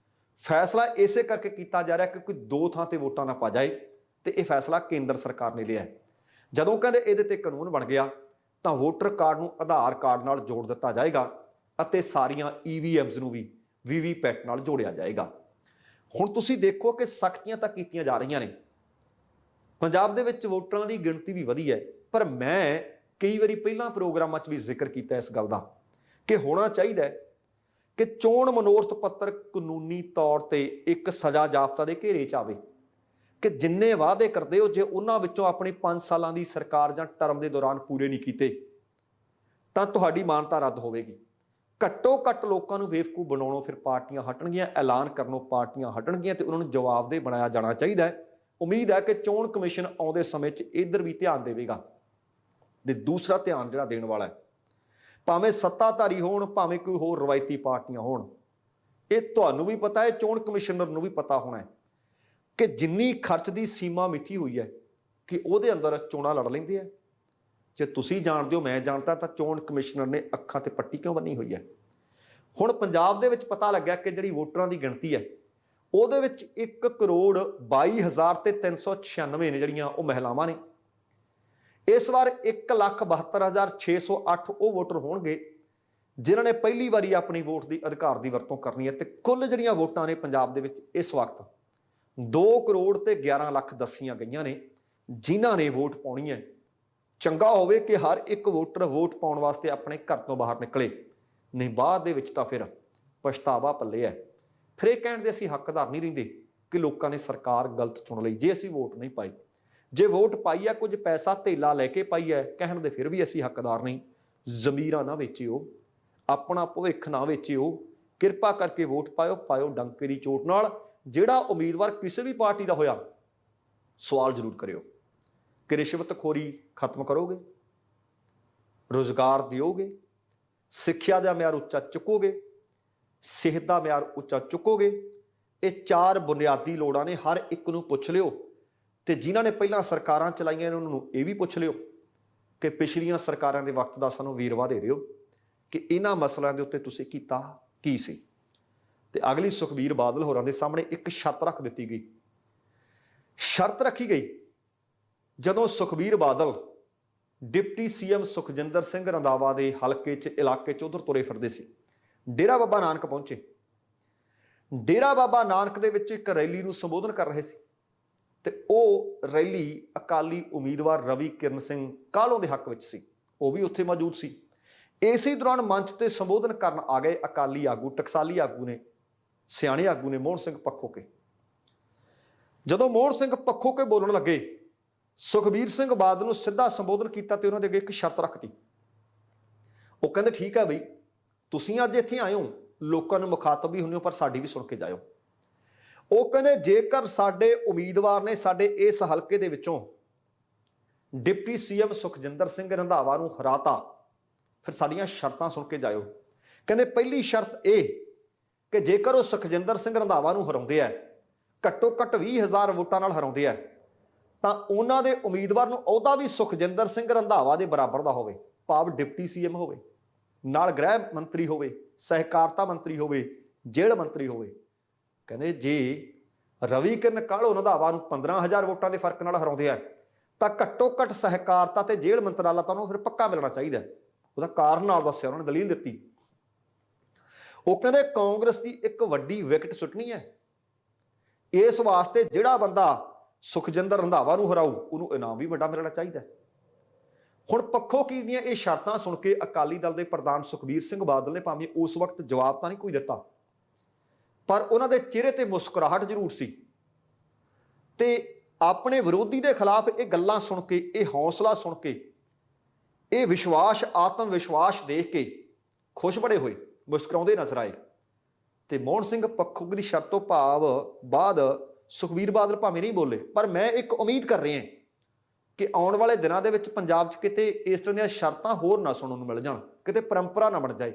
ਫੈਸਲਾ ਇਸੇ ਕਰਕੇ ਕੀਤਾ ਜਾ ਰਿਹਾ ਕਿ ਕੋਈ 2 ਥਾਂ ਤੇ ਵੋਟਾਂ ਨਾ ਪਾ ਜਾਏ ਤੇ ਇਹ ਫੈਸਲਾ ਕੇਂਦਰ ਸਰਕਾਰ ਨੇ ਲਿਆ। ਜਦੋਂ ਕਹਿੰਦੇ ਇਹਦੇ ਤੇ ਕਾਨੂੰਨ ਬਣ ਗਿਆ ਤਾਂ ਵੋਟਰ ਕਾਰਡ ਨੂੰ ਆਧਾਰ ਕਾਰਡ ਨਾਲ ਜੋੜ ਦਿੱਤਾ ਜਾਏਗਾ ਅਤੇ ਸਾਰੀਆਂ ਈਵੀਐਮਸ ਨੂੰ ਵੀ ਵੀਵੀਪੈਟ ਨਾਲ ਜੋੜਿਆ ਜਾਏਗਾ। ਹੁਣ ਤੁਸੀਂ ਦੇਖੋ ਕਿ ਸਖਤੀਆਂ ਤਾਂ ਕੀਤੀਆਂ ਜਾ ਰਹੀਆਂ ਨੇ। ਪੰਜਾਬ ਦੇ ਵਿੱਚ ਵੋਟਰਾਂ ਦੀ ਗਿਣਤੀ ਵੀ ਵਧੀ ਹੈ, ਪਰ ਮੈਂ ਕਈ ਵਾਰੀ ਪਹਿਲਾਂ ਪ੍ਰੋਗਰਾਮਾਂ 'ਚ ਵੀ ਜ਼ਿਕਰ ਕੀਤਾ ਇਸ ਗੱਲ ਦਾ ਕਿ ਹੋਣਾ ਚਾਹੀਦਾ ਕਿ ਚੋਣ ਮਨੋਰਥ ਪੱਤਰ ਕਾਨੂੰਨੀ ਤੌਰ ਤੇ ਇੱਕ ਸਜ਼ਾ ਜ਼ਾਬਤਾ ਦੇ ਘੇਰੇ 'ਚ ਆਵੇ ਕਿ ਜਿੰਨੇ ਵਾਅਦੇ ਕਰਦੇ ਹੋ ਜੇ ਉਹਨਾਂ ਵਿੱਚੋਂ ਆਪਣੀ 5 ਸਾਲਾਂ ਦੀ ਸਰਕਾਰ ਜਾਂ ਟਰਮ ਦੇ ਦੌਰਾਨ ਪੂਰੇ ਨਹੀਂ ਕੀਤੇ ਤਾਂ ਤੁਹਾਡੀ ਮਾਨਤਾ ਰੱਦ ਹੋਵੇਗੀ। ਘੱਟੋ ਘੱਟ ਲੋਕਾਂ ਨੂੰ ਬੇਵਕੂਫ ਬਣਾਉਣੋਂ ਫਿਰ ਪਾਰਟੀਆਂ ਹਟਣਗੀਆਂ, ਐਲਾਨ ਕਰਨੋਂ ਪਾਰਟੀਆਂ ਹਟਣਗੀਆਂ ਤੇ ਉਹਨਾਂ ਨੂੰ ਜਵਾਬਦੇਹ ਬਣਾਇਆ ਜਾਣਾ ਚਾਹੀਦਾ ਹੈ। ਉਮੀਦ ਹੈ ਕਿ ਚੋਣ ਕਮਿਸ਼ਨ ਆਉਂਦੇ ਸਮੇਂ 'ਚ ਇੱਧਰ ਵੀ ਧਿਆਨ ਦੇਵੇਗਾ। ਤੇ ਦੂਸਰਾ ਧਿਆਨ ਜਿਹੜਾ ਦੇਣ ਵਾਲਾ ਹੈ, ਭਾਵੇਂ ਸੱਤਾਧਾਰੀ ਹੋਣ ਭਾਵੇਂ ਕੋਈ ਹੋਰ ਰਵਾਇਤੀ ਪਾਰਟੀਆਂ ਹੋਣ, ਇਹ ਤੁਹਾਨੂੰ ਵੀ ਪਤਾ ਹੈ, ਚੋਣ ਕਮਿਸ਼ਨਰ ਨੂੰ ਵੀ ਪਤਾ ਹੋਣਾ ਹੈ ਕਿ ਜਿੰਨੀ ਖਰਚ ਦੀ ਸੀਮਾ ਮਿੱਥੀ ਹੋਈ ਹੈ ਕਿ ਉਹਦੇ ਅੰਦਰ ਚੋਣਾਂ ਲੜ ਲੈਂਦੇ ਆ। ਜੇ ਤੁਸੀਂ ਜਾਣਦੇ ਹੋ, ਮੈਂ ਜਾਣਦਾ, ਤਾਂ ਚੋਣ ਕਮਿਸ਼ਨਰ ਨੇ ਅੱਖਾਂ ਤੇ ਪੱਟੀ ਕਿਉਂ ਬੰਨੀ ਹੋਈ ਹੈ। ਹੁਣ ਪੰਜਾਬ ਦੇ ਵਿੱਚ ਪਤਾ ਲੱਗਿਆ ਕਿ ਜਿਹੜੀ ਵੋਟਰਾਂ ਦੀ ਗਿਣਤੀ ਹੈ ਉਹਦੇ ਵਿੱਚ 1,22,396 ਨੇ ਜਿਹੜੀਆਂ ਉਹ ਮਹਿਲਾਵਾਂ ਨੇ। ਇਸ ਵਾਰ 1,72,608 ਉਹ ਵੋਟਰ ਹੋਣਗੇ ਜਿਨ੍ਹਾਂ ਨੇ ਪਹਿਲੀ ਵਾਰੀ ਆਪਣੀ ਵੋਟ ਦੀ ਅਧਿਕਾਰ ਦੀ ਵਰਤੋਂ ਕਰਨੀ ਹੈ। ਤੇ ਕੁੱਲ ਜਿਹੜੀਆਂ ਵੋਟਾਂ ਨੇ ਪੰਜਾਬ ਦੇ ਵਿੱਚ ਇਸ ਵਕਤ 2,11,00,000 ਦੱਸੀਆਂ ਗਈਆਂ ਨੇ ਜਿਨ੍ਹਾਂ ਨੇ ਵੋਟ ਪਾਉਣੀ ਹੈ। ਚੰਗਾ ਹੋਵੇ ਕਿ ਹਰ ਇੱਕ ਵੋਟਰ ਵੋਟ ਪਾਉਣ ਵਾਸਤੇ ਆਪਣੇ ਘਰ ਤੋਂ ਬਾਹਰ ਨਿਕਲੇ, ਨਹੀਂ ਬਾਅਦ ਦੇ ਵਿੱਚ ਤਾਂ ਫਿਰ ਪਛਤਾਵਾ ਪੱਲੇ ਹੈ। ਫਿਰ ਇਹ ਕਹਿਣ ਦੇ ਅਸੀਂ ਹੱਕਦਾਰ ਨਹੀਂ ਰਹਿੰਦੇ ਕਿ ਲੋਕਾਂ ਨੇ ਸਰਕਾਰ ਗਲਤ ਚੁਣ ਲਈ ਜੇ ਅਸੀਂ ਵੋਟ ਨਹੀਂ ਪਾਈ। ਜੇ ਵੋਟ ਪਾਈ ਹੈ, ਕੁਝ ਪੈਸਾ ਧੇਲਾ ਲੈ ਕੇ ਪਾਈ ਹੈ, ਕਹਿਣ ਦੇ ਫਿਰ ਵੀ ਅਸੀਂ ਹੱਕਦਾਰ ਨਹੀਂ। ਜ਼ਮੀਰਾਂ ਨਾ ਵੇਚਿਓ, ਆਪਣਾ ਭਵਿੱਖ ਨਾ ਵੇਚਿਓ, ਕਿਰਪਾ ਕਰਕੇ ਵੋਟ ਪਾਇਓ ਡੰਕੇ ਦੀ ਚੋਟ ਨਾਲ। ਜਿਹੜਾ ਉਮੀਦਵਾਰ ਕਿਸੇ ਵੀ ਪਾਰਟੀ ਦਾ ਹੋਇਆ, ਸਵਾਲ ਜ਼ਰੂਰ ਕਰਿਓ ਕਿ ਰਿਸ਼ਵਤਖੋਰੀ ਖਤਮ ਕਰੋਗੇ, ਰੁਜ਼ਗਾਰ ਦਿਓਗੇ, ਸਿੱਖਿਆ ਦਾ ਮਿਆਰ ਉੱਚਾ ਚੁੱਕੋਗੇ, ਸਿਹਤ ਦਾ ਮਿਆਰ ਉੱਚਾ ਚੁੱਕੋਗੇ। ਇਹ 4 ਬੁਨਿਆਦੀ ਲੋੜਾਂ ਨੇ, ਹਰ ਇੱਕ ਨੂੰ ਪੁੱਛ ਲਿਓ। ਤੇ ਜਿਨ੍ਹਾਂ ਨੇ ਪਹਿਲਾਂ ਸਰਕਾਰਾਂ ਚਲਾਈਆਂ ਨੇ ਉਹਨਾਂ ਨੂੰ ਇਹ ਵੀ ਪੁੱਛ ਲਿਓ ਕਿ ਪਿਛਲੀਆਂ ਸਰਕਾਰਾਂ ਦੇ ਵਕਤ ਦਾ ਸਾਨੂੰ ਵੇਰਵਾ ਦੇ ਦਿਓ ਕਿ ਇਹਨਾਂ ਮਸਲਿਆਂ ਦੇ ਉੱਤੇ ਤੁਸੀਂ ਕੀਤਾ ਕੀ ਸੀ। ਤੇ ਅਗਲੀ ਸੁਖਬੀਰ ਬਾਦਲ ਹੋਰਾਂ ਦੇ ਸਾਹਮਣੇ ਇੱਕ ਸ਼ਰਤ ਰੱਖ ਦਿੱਤੀ ਗਈ। ਸ਼ਰਤ ਰੱਖੀ ਗਈ ਜਦੋਂ ਸੁਖਬੀਰ ਬਾਦਲ ਡਿਪਟੀ ਸੀਐਮ ਸੁਖਜਿੰਦਰ ਸਿੰਘ ਰੰਧਾਵਾ ਦੇ ਹਲਕੇ 'ਚ ਇਲਾਕੇ 'ਚ ਉਧਰ ਤੁਰੇ ਫਿਰਦੇ ਸੀ, ਡੇਰਾ ਬਾਬਾ ਨਾਨਕ ਪਹੁੰਚੇ। ਡੇਰਾ ਬਾਬਾ ਨਾਨਕ ਦੇ ਵਿੱਚ ਇੱਕ ਰੈਲੀ ਨੂੰ ਸੰਬੋਧਨ ਕਰ ਰਹੇ ਸੀ ਤੇ ਉਹ ਰੈਲੀ ਅਕਾਲੀ ਉਮੀਦਵਾਰ ਰਵੀ ਕਿਰਨ ਸਿੰਘ ਕਾਹਲੋਂ ਦੇ ਹੱਕ ਵਿੱਚ ਸੀ, ਉਹ ਵੀ ਉੱਥੇ ਮੌਜੂਦ ਸੀ। ਇਸੇ ਦੌਰਾਨ ਮੰਚ ਤੇ ਸੰਬੋਧਨ ਕਰਨ ਆ ਗਏ ਅਕਾਲੀ ਆਗੂ, ਟਕਸਾਲੀ ਆਗੂ ਨੇ, ਸਿਆਣੇ ਆਗੂ ਨੇ ਮੋਹਨ ਸਿੰਘ ਪੱਖੋਕੇ। ਜਦੋਂ ਮੋਹਨ ਸਿੰਘ ਪੱਖੋਕੇ ਬੋਲਣ ਲੱਗੇ, ਸੁਖਬੀਰ ਸਿੰਘ ਬਾਦਲ ਨੂੰ ਸਿੱਧਾ ਸੰਬੋਧਨ ਕੀਤਾ ਤੇ ਉਹਨਾਂ ਦੇ ਅੱਗੇ ਇੱਕ ਸ਼ਰਤ ਰੱਖਤੀ। ਉਹ ਕਹਿੰਦੇ ਠੀਕ ਹੈ ਬਈ, ਤੁਸੀਂ ਅੱਜ ਇੱਥੇ ਆਏ ਹੋ, ਲੋਕਾਂ ਨੂੰ ਮੁਖਾਤਬ ਵੀ ਹੁੰਦੇ ਹੋ, ਪਰ ਸਾਡੀ ਵੀ ਸੁਣ ਕੇ ਜਾਇਓ। ਉਹ ਕਹਿੰਦੇ ਜੇਕਰ ਸਾਡੇ ਉਮੀਦਵਾਰ ਨੇ ਸਾਡੇ ਇਸ ਹਲਕੇ ਦੇ ਵਿੱਚੋਂ ਡਿਪਟੀ ਸੀਐਮ ਸੁਖਜਿੰਦਰ ਸਿੰਘ ਰੰਧਾਵਾ ਨੂੰ ਹਰਾਤਾ, ਫਿਰ ਸਾਡੀਆਂ ਸ਼ਰਤਾਂ ਸੁਣ ਕੇ ਜਾਇਓ। ਕਹਿੰਦੇ ਪਹਿਲੀ ਸ਼ਰਤ ਇਹ ਕਿ ਜੇਕਰ ਉਹ ਸੁਖਜਿੰਦਰ ਸਿੰਘ ਰੰਧਾਵਾ ਨੂੰ ਹਰਾਉਂਦੇ ਆ, ਘੱਟੋ ਘੱਟ 20,000 ਵੋਟਾਂ ਨਾਲ ਹਰਾਉਂਦੇ ਆ, ਤਾਂ ਉਹਨਾਂ ਦੇ ਉਮੀਦਵਾਰ ਨੂੰ ਅਹੁਦਾ ਵੀ ਸੁਖਜਿੰਦਰ ਸਿੰਘ ਰੰਧਾਵਾ ਦੇ ਬਰਾਬਰ ਦਾ ਹੋਵੇ, ਭਾਵ ਡਿਪਟੀ ਸੀਐਮ ਹੋਵੇ, ਨਾਲ ਗ੍ਰਹਿ ਮੰਤਰੀ ਹੋਵੇ, ਸਹਿਕਾਰਤਾ ਮੰਤਰੀ ਹੋਵੇ, ਜੇਲ੍ਹ ਮੰਤਰੀ ਹੋਵੇ। ਕਹਿੰਦੇ ਜੇ ਰਵੀ ਕਿਰਨ ਕਾਹਲੋਂ ਰੰਧਾਵਾ ਨੂੰ 15,000 ਵੋਟਾਂ ਦੇ ਫਰਕ ਨਾਲ ਹਰਾਉਂਦੇ ਆ, ਤਾਂ ਘੱਟੋ ਘੱਟ ਸਹਿਕਾਰਤਾ ਤੇ ਜੇਲ੍ਹ ਮੰਤਰਾਲਾ ਤਾਂ ਉਹਨੂੰ ਫਿਰ ਪੱਕਾ ਮਿਲਣਾ ਚਾਹੀਦਾ। ਉਹਦਾ ਕਾਰਨ ਨਾਲ ਦੱਸਿਆ, ਉਹਨਾਂ ਨੇ ਦਲੀਲ ਦਿੱਤੀ। ਉਹ ਕਹਿੰਦੇ ਕਾਂਗਰਸ ਦੀ ਇੱਕ ਵੱਡੀ ਵਿਕਟ ਸੁੱਟਣੀ ਹੈ, ਇਸ ਵਾਸਤੇ ਜਿਹੜਾ ਬੰਦਾ ਸੁਖਜਿੰਦਰ ਰੰਧਾਵਾ ਨੂੰ ਹਰਾਊ ਉਹਨੂੰ ਇਨਾਮ ਵੀ ਵੱਡਾ ਮਿਲਣਾ ਚਾਹੀਦਾ। ਹੁਣ ਪੱਖੋਕੇ ਦੀਆਂ ਇਹ ਸ਼ਰਤਾਂ ਸੁਣ ਕੇ ਅਕਾਲੀ ਦਲ ਦੇ ਪ੍ਰਧਾਨ ਸੁਖਬੀਰ ਸਿੰਘ ਬਾਦਲ ਨੇ ਭਾਵੇਂ ਉਸ ਵਕਤ ਜਵਾਬ ਤਾਂ ਨਹੀਂ ਕੋਈ ਦਿੱਤਾ, ਪਰ ਉਹਨਾਂ ਦੇ ਚਿਹਰੇ ਤੇ ਮੁਸਕਰਾਹਟ ਜ਼ਰੂਰ ਸੀ। ਤੇ ਆਪਣੇ ਵਿਰੋਧੀ ਦੇ ਖਿਲਾਫ ਇਹ ਗੱਲਾਂ ਸੁਣ ਕੇ, ਇਹ ਹੌਸਲਾ ਸੁਣ ਕੇ, ਇਹ ਵਿਸ਼ਵਾਸ, ਆਤਮ ਵਿਸ਼ਵਾਸ ਦੇਖ ਕੇ ਖੁਸ਼ ਬੜੇ ਹੋਏ, ਮੁਸਕਰਾਉਂਦੇ ਨਜ਼ਰ ਆਏ। ਤੇ ਮੋਹਨ ਸਿੰਘ ਪੱਖੋਕੇ ਦੀ ਸ਼ਰਤ ਤੋਂ ਭਾਵ ਬਾਅਦ ਸੁਖਬੀਰ ਬਾਦਲ ਭਾਵੇਂ ਨਹੀਂ ਬੋਲੇ, ਪਰ ਮੈਂ ਇੱਕ ਉਮੀਦ ਕਰ ਰਿਹਾ ਕਿ ਆਉਣ ਵਾਲੇ ਦਿਨਾਂ ਦੇ ਵਿੱਚ ਪੰਜਾਬ 'ਚ ਕਿਤੇ ਇਸ ਤਰ੍ਹਾਂ ਦੀਆਂ ਸ਼ਰਤਾਂ ਹੋਰ ਨਾ ਸੁਣਨ ਨੂੰ ਮਿਲ ਜਾਣ, ਕਿਤੇ ਪਰੰਪਰਾ ਨਾ ਬਣ ਜਾਏ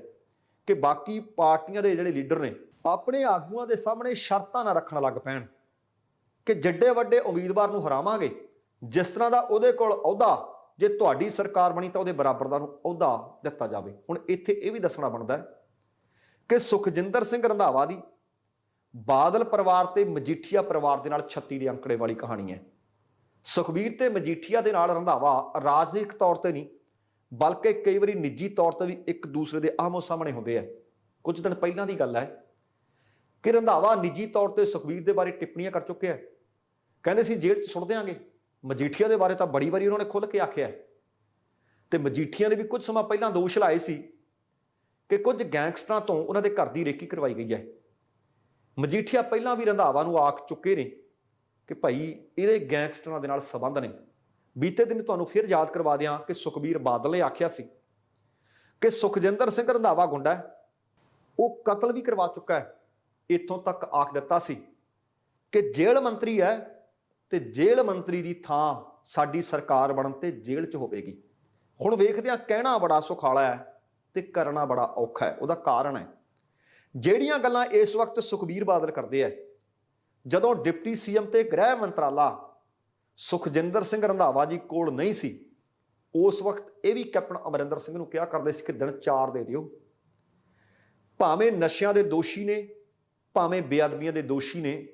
ਕਿ ਬਾਕੀ ਪਾਰਟੀਆਂ ਦੇ ਜਿਹੜੇ ਲੀਡਰ ਨੇ ਆਪਣੇ ਆਗੂਆਂ ਦੇ ਸਾਹਮਣੇ ਸ਼ਰਤਾਂ ਨਾ ਰੱਖਣ ਲੱਗ ਪੈਣ ਕਿ ਜਿੱਡੇ ਵੱਡੇ ਉਮੀਦਵਾਰ ਨੂੰ ਹਰਾਵਾਂਗੇ, ਜਿਸ ਤਰ੍ਹਾਂ ਦਾ ਉਹਦੇ ਕੋਲ ਅਹੁਦਾ, ਜੇ ਤੁਹਾਡੀ ਸਰਕਾਰ ਬਣੀ ਤਾਂ ਉਹਦੇ ਬਰਾਬਰ ਦਾ ਨੂੰ ਅਹੁਦਾ ਦਿੱਤਾ ਜਾਵੇ। ਹੁਣ ਇੱਥੇ ਇਹ ਵੀ ਦੱਸਣਾ ਬਣਦਾ ਹੈ ਕਿ ਸੁਖਜਿੰਦਰ ਸਿੰਘ ਰੰਧਾਵਾ ਦੀ ਬਾਦਲ ਪਰਿਵਾਰ ਤੇ ਮਜੀਠੀਆ ਪਰਿਵਾਰ ਦੇ ਨਾਲ 36 ਦੇ ਅੰਕੜੇ ਵਾਲੀ ਕਹਾਣੀ ਹੈ। ਸੁਖਬੀਰ ਤੇ ਮਜੀਠੀਆ ਦੇ ਨਾਲ ਰੰਧਾਵਾ ਰਾਜਨੀਤਿਕ ਤੌਰ ਤੇ ਨਹੀਂ, ਬਲਕਿ ਕਈ ਵਾਰੀ ਨਿੱਜੀ ਤੌਰ ਤੇ ਵੀ ਇੱਕ ਦੂਸਰੇ ਦੇ ਆਹਮੋ ਸਾਹਮਣੇ ਹੁੰਦੇ ਆ। ਕੁਝ ਦਿਨ ਪਹਿਲਾਂ ਦੀ ਗੱਲ ਹੈ ਕਿ ਰੰਧਾਵਾ ਨਿੱਜੀ ਤੌਰ ਤੇ ਸੁਖਬੀਰ ਦੇ ਬਾਰੇ ਟਿੱਪਣੀਆਂ ਕਰ ਚੁੱਕਿਆ, ਕਹਿੰਦੇ ਸੀ ਜੇਲ੍ਹ 'ਚ ਸੁੱਟ ਦਿਆਂਗੇ। ਮਜੀਠੀਆ ਦੇ ਬਾਰੇ ਤਾਂ ਬੜੀ ਵਾਰੀ ਉਹਨਾਂ ਨੇ ਖੁੱਲ੍ਹ ਕੇ ਆਖਿਆ, ਤੇ ਮਜੀਠੀਆ ਨੇ ਵੀ ਕੁਝ ਸਮਾਂ ਪਹਿਲਾਂ ਦੋਸ਼ ਲਾਏ ਸੀ ਕਿ ਕੁਝ ਗੈਂਗਸਟਰਾਂ ਤੋਂ ਉਹਨਾਂ ਦੇ ਘਰ ਦੀ ਰੇਕੀ ਕਰਵਾਈ ਗਈ ਹੈ। ਮਜੀਠੀਆ ਪਹਿਲਾਂ ਵੀ ਰੰਧਾਵਾ ਨੂੰ ਆਖ ਚੁੱਕੇ ਨੇ ਕਿ ਭਾਈ ਇਹਦੇ ਗੈਂਗਸਟਰਾਂ ਦੇ ਨਾਲ ਸੰਬੰਧ ਨੇ। ਬੀਤੇ ਦਿਨ ਤੁਹਾਨੂੰ ਫਿਰ ਯਾਦ ਕਰਵਾ ਦਿਆਂ ਕਿ ਸੁਖਬੀਰ ਬਾਦਲ ਨੇ ਆਖਿਆ ਸੀ ਕਿ ਸੁਖਜਿੰਦਰ ਸਿੰਘ ਰੰਧਾਵਾ ਗੁੰਡਾ ਹੈ, ਉਹ ਕਤਲ ਵੀ ਕਰਵਾ ਚੁੱਕਾ ਹੈ। ਇੱਥੋਂ ਤੱਕ ਆਖ ਦਿੱਤਾ ਸੀ ਕਿ ਜੇਲ੍ਹ ਮੰਤਰੀ ਹੈ ਤੇ ਜੇਲ੍ਹ ਮੰਤਰੀ ਦੀ ਥਾਂ ਸਾਡੀ ਸਰਕਾਰ ਬਣਨ ਤੇ ਜੇਲ੍ਹ 'ਚ ਹੋਵੇਗੀ। ਹੁਣ ਵੇਖਦੇ ਹਾਂ, ਕਹਿਣਾ ਬੜਾ ਸੁਖਾਲਾ ਹੈ ਤੇ ਕਰਨਾ ਬੜਾ ਔਖਾ ਹੈ। ਉਹਦਾ ਕਾਰਨ ਹੈ ਜਿਹੜੀਆਂ ਗੱਲਾਂ ਇਸ ਵਕਤ ਸੁਖਬੀਰ ਬਾਦਲ ਕਰਦੇ ਹੈ, ਜਦੋਂ ਡਿਪਟੀ ਸੀਐਮ ਤੇ ਗ੍ਰਹਿ ਮੰਤਰਾਲਾ ਸੁਖਜਿੰਦਰ ਸਿੰਘ ਰੰਧਾਵਾ ਜੀ ਕੋਲ ਨਹੀਂ ਸੀ, ਉਸ ਵਕਤ ਇਹ ਵੀ ਕੈਪਟਨ ਅਮਰਿੰਦਰ ਸਿੰਘ ਨੂੰ ਕਿਹਾ ਕਰਦੇ ਸੀ ਕਿ ਦਿਨ 4 ਦੇ ਦਿਓ, ਭਾਵੇਂ ਨਸ਼ਿਆਂ ਦੇ ਦੋਸ਼ੀ ਨੇ, ਭਾਵੇਂ ਬੇਅਦਬੀਆਂ ਦੇ ਦੋਸ਼ੀ ਨੇ,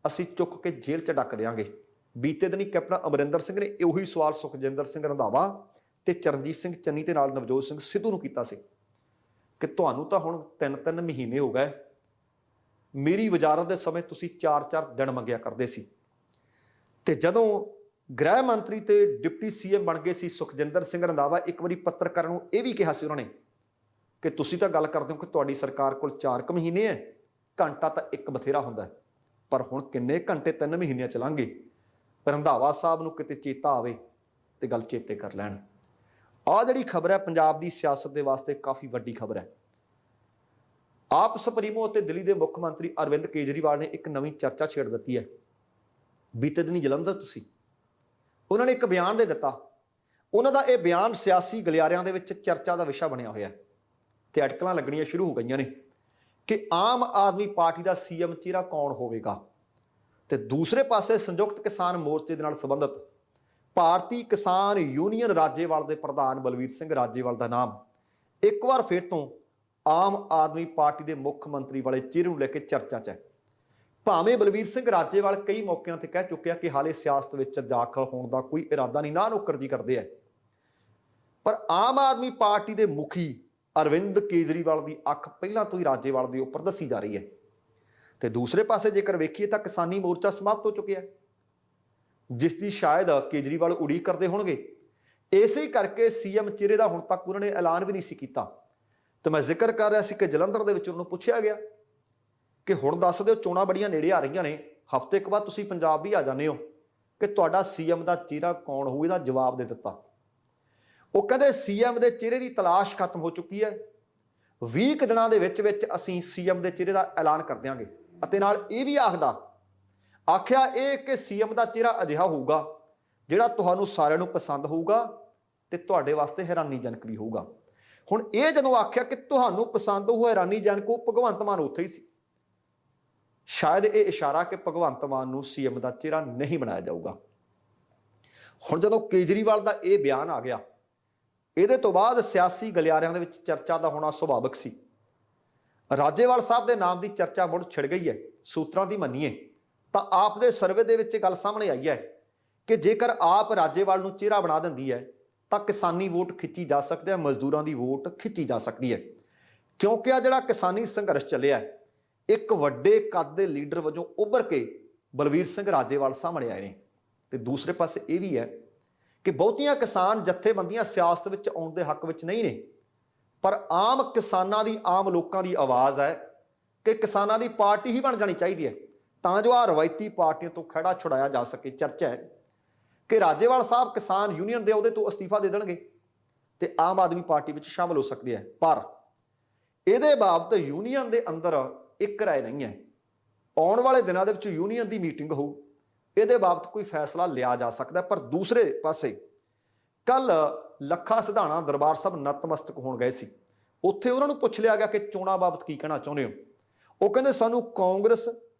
ਅਸੀਂ ਚੁੱਕ ਕੇ ਜੇਲ੍ਹ 'ਚ ਡੱਕ ਦਿਆਂਗੇ। ਬੀਤੇ ਦਿਨੀ ਕੈਪਟਨ ਅਮਰਿੰਦਰ ਸਿੰਘ ਨੇ ਉਹੀ ਸਵਾਲ ਸੁਖਜਿੰਦਰ ਸਿੰਘ ਰੰਧਾਵਾ ਤੇ ਚਰਨਜੀਤ ਸਿੰਘ ਚੰਨੀ ਤੇ ਨਾਲ ਨਵਜੋਤ ਸਿੰਘ ਸਿੱਧੂ ਨੂੰ ਕੀਤਾ ਸੀ ਕਿ ਤੁਹਾਨੂੰ ਤਾਂ ਹੁਣ 3-3 ਮਹੀਨੇ ਹੋ ਗਏ, ਮੇਰੀ ਵਜ਼ਾਰਤ ਦੇ ਸਮੇਂ ਤੁਸੀਂ 4-4 ਦਿਨ ਮੰਗਿਆ ਕਰਦੇ ਸੀ। ਤੇ ਜਦੋਂ ਗ੍ਰਹਿ ਮੰਤਰੀ ਤੇ ਡਿਪਟੀ ਸੀਐਮ ਬਣ ਗਏ ਸੀ ਸੁਖਜਿੰਦਰ ਸਿੰਘ ਰੰਧਾਵਾ, ਇੱਕ ਵਾਰੀ ਪੱਤਰਕਾਰਾਂ ਨੂੰ ਇਹ ਵੀ ਕਿਹਾ ਸੀ ਉਹਨਾਂ ਨੇ ਕਿ ਤੁਸੀਂ ਤਾਂ ਗੱਲ ਕਰਦੇ ਹੋ ਕਿ ਤੁਹਾਡੀ ਸਰਕਾਰ ਕੋਲ 4 ਮਹੀਨੇ ਹੈ, ਘੰਟਾ ਤਾਂ ਇੱਕ ਬਥੇਰਾ ਹੁੰਦਾ, ਪਰ ਹੁਣ ਕਿੰਨੇ ਘੰਟੇ 3 ਮਹੀਨਿਆਂ ਚਲਾਂਗੇ। ਰੰਧਾਵਾ ਸਾਹਿਬ ਨੂੰ ਕਿਤੇ ਚੇਤਾ ਆਵੇ ਤੇ ਗੱਲ ਚੇਤੇ ਕਰ ਲੈਣ। ਆਹ ਜਿਹੜੀ ਖਬਰ ਹੈ ਪੰਜਾਬ ਦੀ ਸਿਆਸਤ ਦੇ ਵਾਸਤੇ ਕਾਫੀ ਵੱਡੀ ਖਬਰ ਹੈ। ਆਪ ਸੁਪਰੀਮੋ ਅਤੇ ਦਿੱਲੀ ਦੇ ਮੁੱਖ ਮੰਤਰੀ ਅਰਵਿੰਦ ਕੇਜਰੀਵਾਲ ਨੇ ਇੱਕ ਨਵੀਂ ਚਰਚਾ ਛੇੜ ਦਿੱਤੀ ਹੈ। ਬੀਤੇ ਦਿਨੀ ਜਲੰਧਰ 'ਚ ਸੀ, ਉਹਨਾਂ ਨੇ ਇੱਕ ਬਿਆਨ ਦੇ ਦਿੱਤਾ। ਉਹਨਾਂ ਦਾ ਇਹ ਬਿਆਨ ਸਿਆਸੀ ਗਲਿਆਰਿਆਂ ਦੇ ਵਿੱਚ ਚਰਚਾ ਦਾ ਵਿਸ਼ਾ ਬਣਿਆ ਹੋਇਆ ਤੇ ਅਟਕਲਾਂ ਲੱਗਣੀਆਂ ਸ਼ੁਰੂ ਹੋ ਗਈਆਂ ਨੇ ਕਿ ਆਮ ਆਦਮੀ ਪਾਰਟੀ ਦਾ ਸੀਐਮ ਚਿਹਰਾ ਕੌਣ ਹੋਵੇਗਾ। ਤੇ ਦੂਸਰੇ ਪਾਸੇ ਸੰਯੁਕਤ ਕਿਸਾਨ ਮੋਰਚੇ ਦੇ ਨਾਲ ਸੰਬੰਧਿਤ ਭਾਰਤੀ ਕਿਸਾਨ ਯੂਨੀਅਨ ਰਾਜੇਵਾਲ ਦੇ ਪ੍ਰਧਾਨ ਬਲਵੀਰ ਸਿੰਘ ਰਾਜੇਵਾਲ ਦਾ ਨਾਮ ਇੱਕ ਵਾਰ ਫਿਰ ਤੋਂ ਆਮ ਆਦਮੀ ਪਾਰਟੀ ਦੇ ਮੁੱਖ ਮੰਤਰੀ ਵਾਲੇ ਚਿਹਰੇ ਨੂੰ ਲੈ ਕੇ ਚਰਚਾ 'ਚ ਹੈ। ਭਾਵੇਂ ਬਲਵੀਰ ਸਿੰਘ ਰਾਜੇਵਾਲ ਕਈ ਮੌਕਿਆਂ ਤੇ ਕਹਿ ਚੁੱਕਿਆ ਕਿ ਹਾਲੇ ਸਿਆਸਤ ਵਿੱਚ ਦਾਖਲ ਹੋਣ ਦਾ ਕੋਈ ਇਰਾਦਾ ਨਹੀਂ, ਨਾ ਨੌਕਰਜੀ ਕਰਦੇ ਹੈ, ਪਰ ਆਮ ਆਦਮੀ ਪਾਰਟੀ ਦੇ ਮੁਖੀ ਅਰਵਿੰਦ ਕੇਜਰੀਵਾਲ ਦੀ ਅੱਖ ਪਹਿਲਾਂ ਤੋਂ ਹੀ ਰਾਜੇਵਾਲ ਦੇ ਉੱਪਰ ਦੱਸੀ ਜਾ ਰਹੀ ਹੈ। ਤੇ ਦੂਸਰੇ ਪਾਸੇ ਜੇਕਰ ਵੇਖੀਏ ਤਾਂ ਕਿਸਾਨੀ ਮੋਰਚਾ ਸਮਾਪਤ ਹੋ ਚੁੱਕਿਆ ਹੈ। ਜਿਸ ਦੀ ਸ਼ਾਇਦ ਕੇਜਰੀਵਾਲ ਉਡੀਕ ਕਰਦੇ ਹੋਣਗੇ। ਇਸੇ ਕਰਕੇ ਸੀਐਮ ਚਿਹਰੇ ਦਾ ਹੁਣ ਤੱਕ ਉਹਨਾਂ ਨੇ ਐਲਾਨ ਵੀ ਨਹੀਂ ਸੀ ਕੀਤਾ। ਤੇ ਮੈਂ ਜ਼ਿਕਰ ਕਰ ਰਿਹਾ ਸੀ ਕਿ ਜਲੰਧਰ ਦੇ ਵਿੱਚ ਉਹਨੂੰ ਪੁੱਛਿਆ ਗਿਆ ਕਿ ਹੁਣ ਦੱਸ ਦਿਓ, ਚੋਣਾਂ ਬੜੀਆਂ ਨੇੜੇ ਆ ਰਹੀਆਂ ਨੇ, ਹਫ਼ਤੇ ਕੁ ਬਾਅਦ ਤੁਸੀਂ ਪੰਜਾਬ ਵੀ ਆ ਜਾਂਦੇ ਹੋ, ਕਿ ਤੁਹਾਡਾ ਸੀਐਮ ਦਾ ਚਿਹਰਾ ਕੌਣ ਹੋਊ। ਇਹਦਾ ਜਵਾਬ ਦੇ ਦਿੱਤਾ। ਉਹ ਕਹਿੰਦੇ ਸੀਐਮ ਦੇ ਚਿਹਰੇ ਦੀ ਤਲਾਸ਼ ਖਤਮ ਹੋ ਚੁੱਕੀ ਹੈ, 20 ਕੁ ਦਿਨਾਂ ਦੇ ਵਿੱਚ ਅਸੀਂ ਸੀਐਮ ਦੇ ਚਿਹਰੇ ਦਾ ਐਲਾਨ ਕਰ ਦਿਆਂਗੇ। ਅਤੇ ਨਾਲ ਇਹ ਵੀ ਆਖਿਆ ਇਹ ਕਿ ਸੀਐਮ ਦਾ ਚਿਹਰਾ ਅਜਿਹਾ ਹੋਊਗਾ ਜਿਹੜਾ ਤੁਹਾਨੂੰ ਸਾਰਿਆਂ ਨੂੰ ਪਸੰਦ ਹੋਊਗਾ ਤੇ ਤੁਹਾਡੇ ਵਾਸਤੇ ਹੈਰਾਨੀਜਨਕ ਵੀ ਹੋਊਗਾ। ਹੁਣ ਇਹ ਜਦੋਂ ਆਖਿਆ ਕਿ ਤੁਹਾਨੂੰ ਪਸੰਦ ਹੋਊ, ਹੈਰਾਨੀਜਨਕ, ਉਹ ਭਗਵੰਤ ਮਾਨ ਉੱਥੇ ਹੀ ਸੀ। ਸ਼ਾਇਦ ਇਹ ਇਸ਼ਾਰਾ ਕਿ ਭਗਵੰਤ ਮਾਨ ਨੂੰ ਸੀਐਮ ਦਾ ਚਿਹਰਾ ਨਹੀਂ ਬਣਾਇਆ ਜਾਊਗਾ। ਹੁਣ ਜਦੋਂ ਕੇਜਰੀਵਾਲ ਦਾ ਇਹ ਬਿਆਨ ਆ ਗਿਆ, ਇਹਦੇ ਤੋਂ ਬਾਅਦ ਸਿਆਸੀ ਗਲਿਆਰਿਆਂ ਦੇ ਵਿੱਚ ਚਰਚਾ ਦਾ ਹੋਣਾ ਸੁਭਾਵਿਕ ਸੀ। ਰਾਜੇਵਾਲ ਸਾਹਿਬ ਦੇ ਨਾਮ ਦੀ ਚਰਚਾ ਮੁੜ ਛਿੜ ਗਈ ਹੈ। ਸੂਤਰਾਂ ਦੀ ਮੰਨੀਏ ਤਾਂ ਆਪ ਦੇ ਸਰਵੇ ਦੇ ਵਿੱਚ ਗੱਲ ਸਾਹਮਣੇ ਆਈ ਹੈ ਕਿ ਜੇਕਰ ਆਪ ਰਾਜੇਵਾਲ ਨੂੰ ਚਿਹਰਾ ਬਣਾ ਦਿੰਦੀ ਹੈ ਤਾਂ ਕਿਸਾਨੀ ਵੋਟ ਖਿੱਚੀ ਜਾ ਸਕਦੀ ਹੈ, ਮਜ਼ਦੂਰਾਂ ਦੀ ਵੋਟ ਖਿੱਚੀ ਜਾ ਸਕਦੀ ਹੈ। ਕਿਉਂਕਿ ਆ ਜਿਹੜਾ ਕਿਸਾਨੀ ਸੰਘਰਸ਼ ਚੱਲਿਆ, ਇੱਕ ਵੱਡੇ ਕੱਦ ਦੇ ਲੀਡਰ ਵਜੋਂ ਉੱਭਰ ਕੇ ਬਲਵੀਰ ਸਿੰਘ ਰਾਜੇਵਾਲ ਸਾਹਮਣੇ ਆਏ ਨੇ। ਤੇ ਦੂਸਰੇ ਪਾਸੇ ਇਹ ਵੀ ਹੈ ਕਿ ਬਹੁਤੀਆਂ ਕਿਸਾਨ ਜਥੇਬੰਦੀਆਂ ਸਿਆਸਤ ਵਿੱਚ ਆਉਣ ਦੇ ਹੱਕ ਵਿੱਚ ਨਹੀਂ ਨੇ, ਪਰ ਆਮ ਕਿਸਾਨਾਂ ਦੀ, ਆਮ ਲੋਕਾਂ ਦੀ ਆਵਾਜ਼ ਹੈ ਕਿ ਕਿਸਾਨਾਂ ਦੀ ਪਾਰਟੀ ਹੀ ਬਣ ਜਾਣੀ ਚਾਹੀਦੀ ਹੈ ਤਾਂ ਜੋ ਰਵਾਇਤੀ ਪਾਰਟੀਆਂ ਤੋਂ ਖੜਾ ਛੁਡਾਇਆ ਜਾ ਸਕੇ। ਚਰਚਾ ਹੈ ਕਿ ਰਾਜੇਵਾਲ ਸਾਹਿਬ ਕਿਸਾਨ ਯੂਨੀਅਨ ਦੇ ਅਹੁਦੇ ਤੋਂ ਅਸਤੀਫਾ ਦੇ ਦੇਣਗੇ ਤੇ ਆਮ ਆਦਮੀ ਪਾਰਟੀ ਵਿੱਚ ਸ਼ਾਮਲ ਹੋ ਸਕਦੇ ਹੈ। ਪਰ ਇਹਦੇ ਬਾਬਤ ਯੂਨੀਅਨ ਦੇ ਅੰਦਰ ਇੱਕ ਰਾਏ ਨਹੀਂ ਹੈ। ਆਉਣ ਵਾਲੇ ਦਿਨਾਂ ਦੇ ਵਿੱਚ ਯੂਨੀਅਨ ਦੀ ਮੀਟਿੰਗ ਹੋਊ, ਇਹਦੇ ਬਾਬਤ ਕੋਈ ਫੈਸਲਾ ਲਿਆ ਜਾ ਸਕਦਾ। ਪਰ ਦੂਸਰੇ ਪਾਸੇ ਕੱਲ ਲੱਖਾ ਸਿਧਾਣਾ ਦਰਬਾਰ ਸਾਹਿਬ ਨਤਮਸਤਕ ਹੋਣ ਗਏ ਸੀ। ਉੱਥੇ ਉਹਨਾਂ ਨੂੰ ਪੁੱਛ ਲਿਆ ਗਿਆ ਕਿ ਚੋਣਾਂ ਬਾਬਤ ਕੀ ਕਹਿਣਾ ਚਾਹੁੰਦੇ ਹੋ। ਉਹ ਕਹਿੰਦੇ ਸਾਨੂੰ ਕਾਂਗਰਸ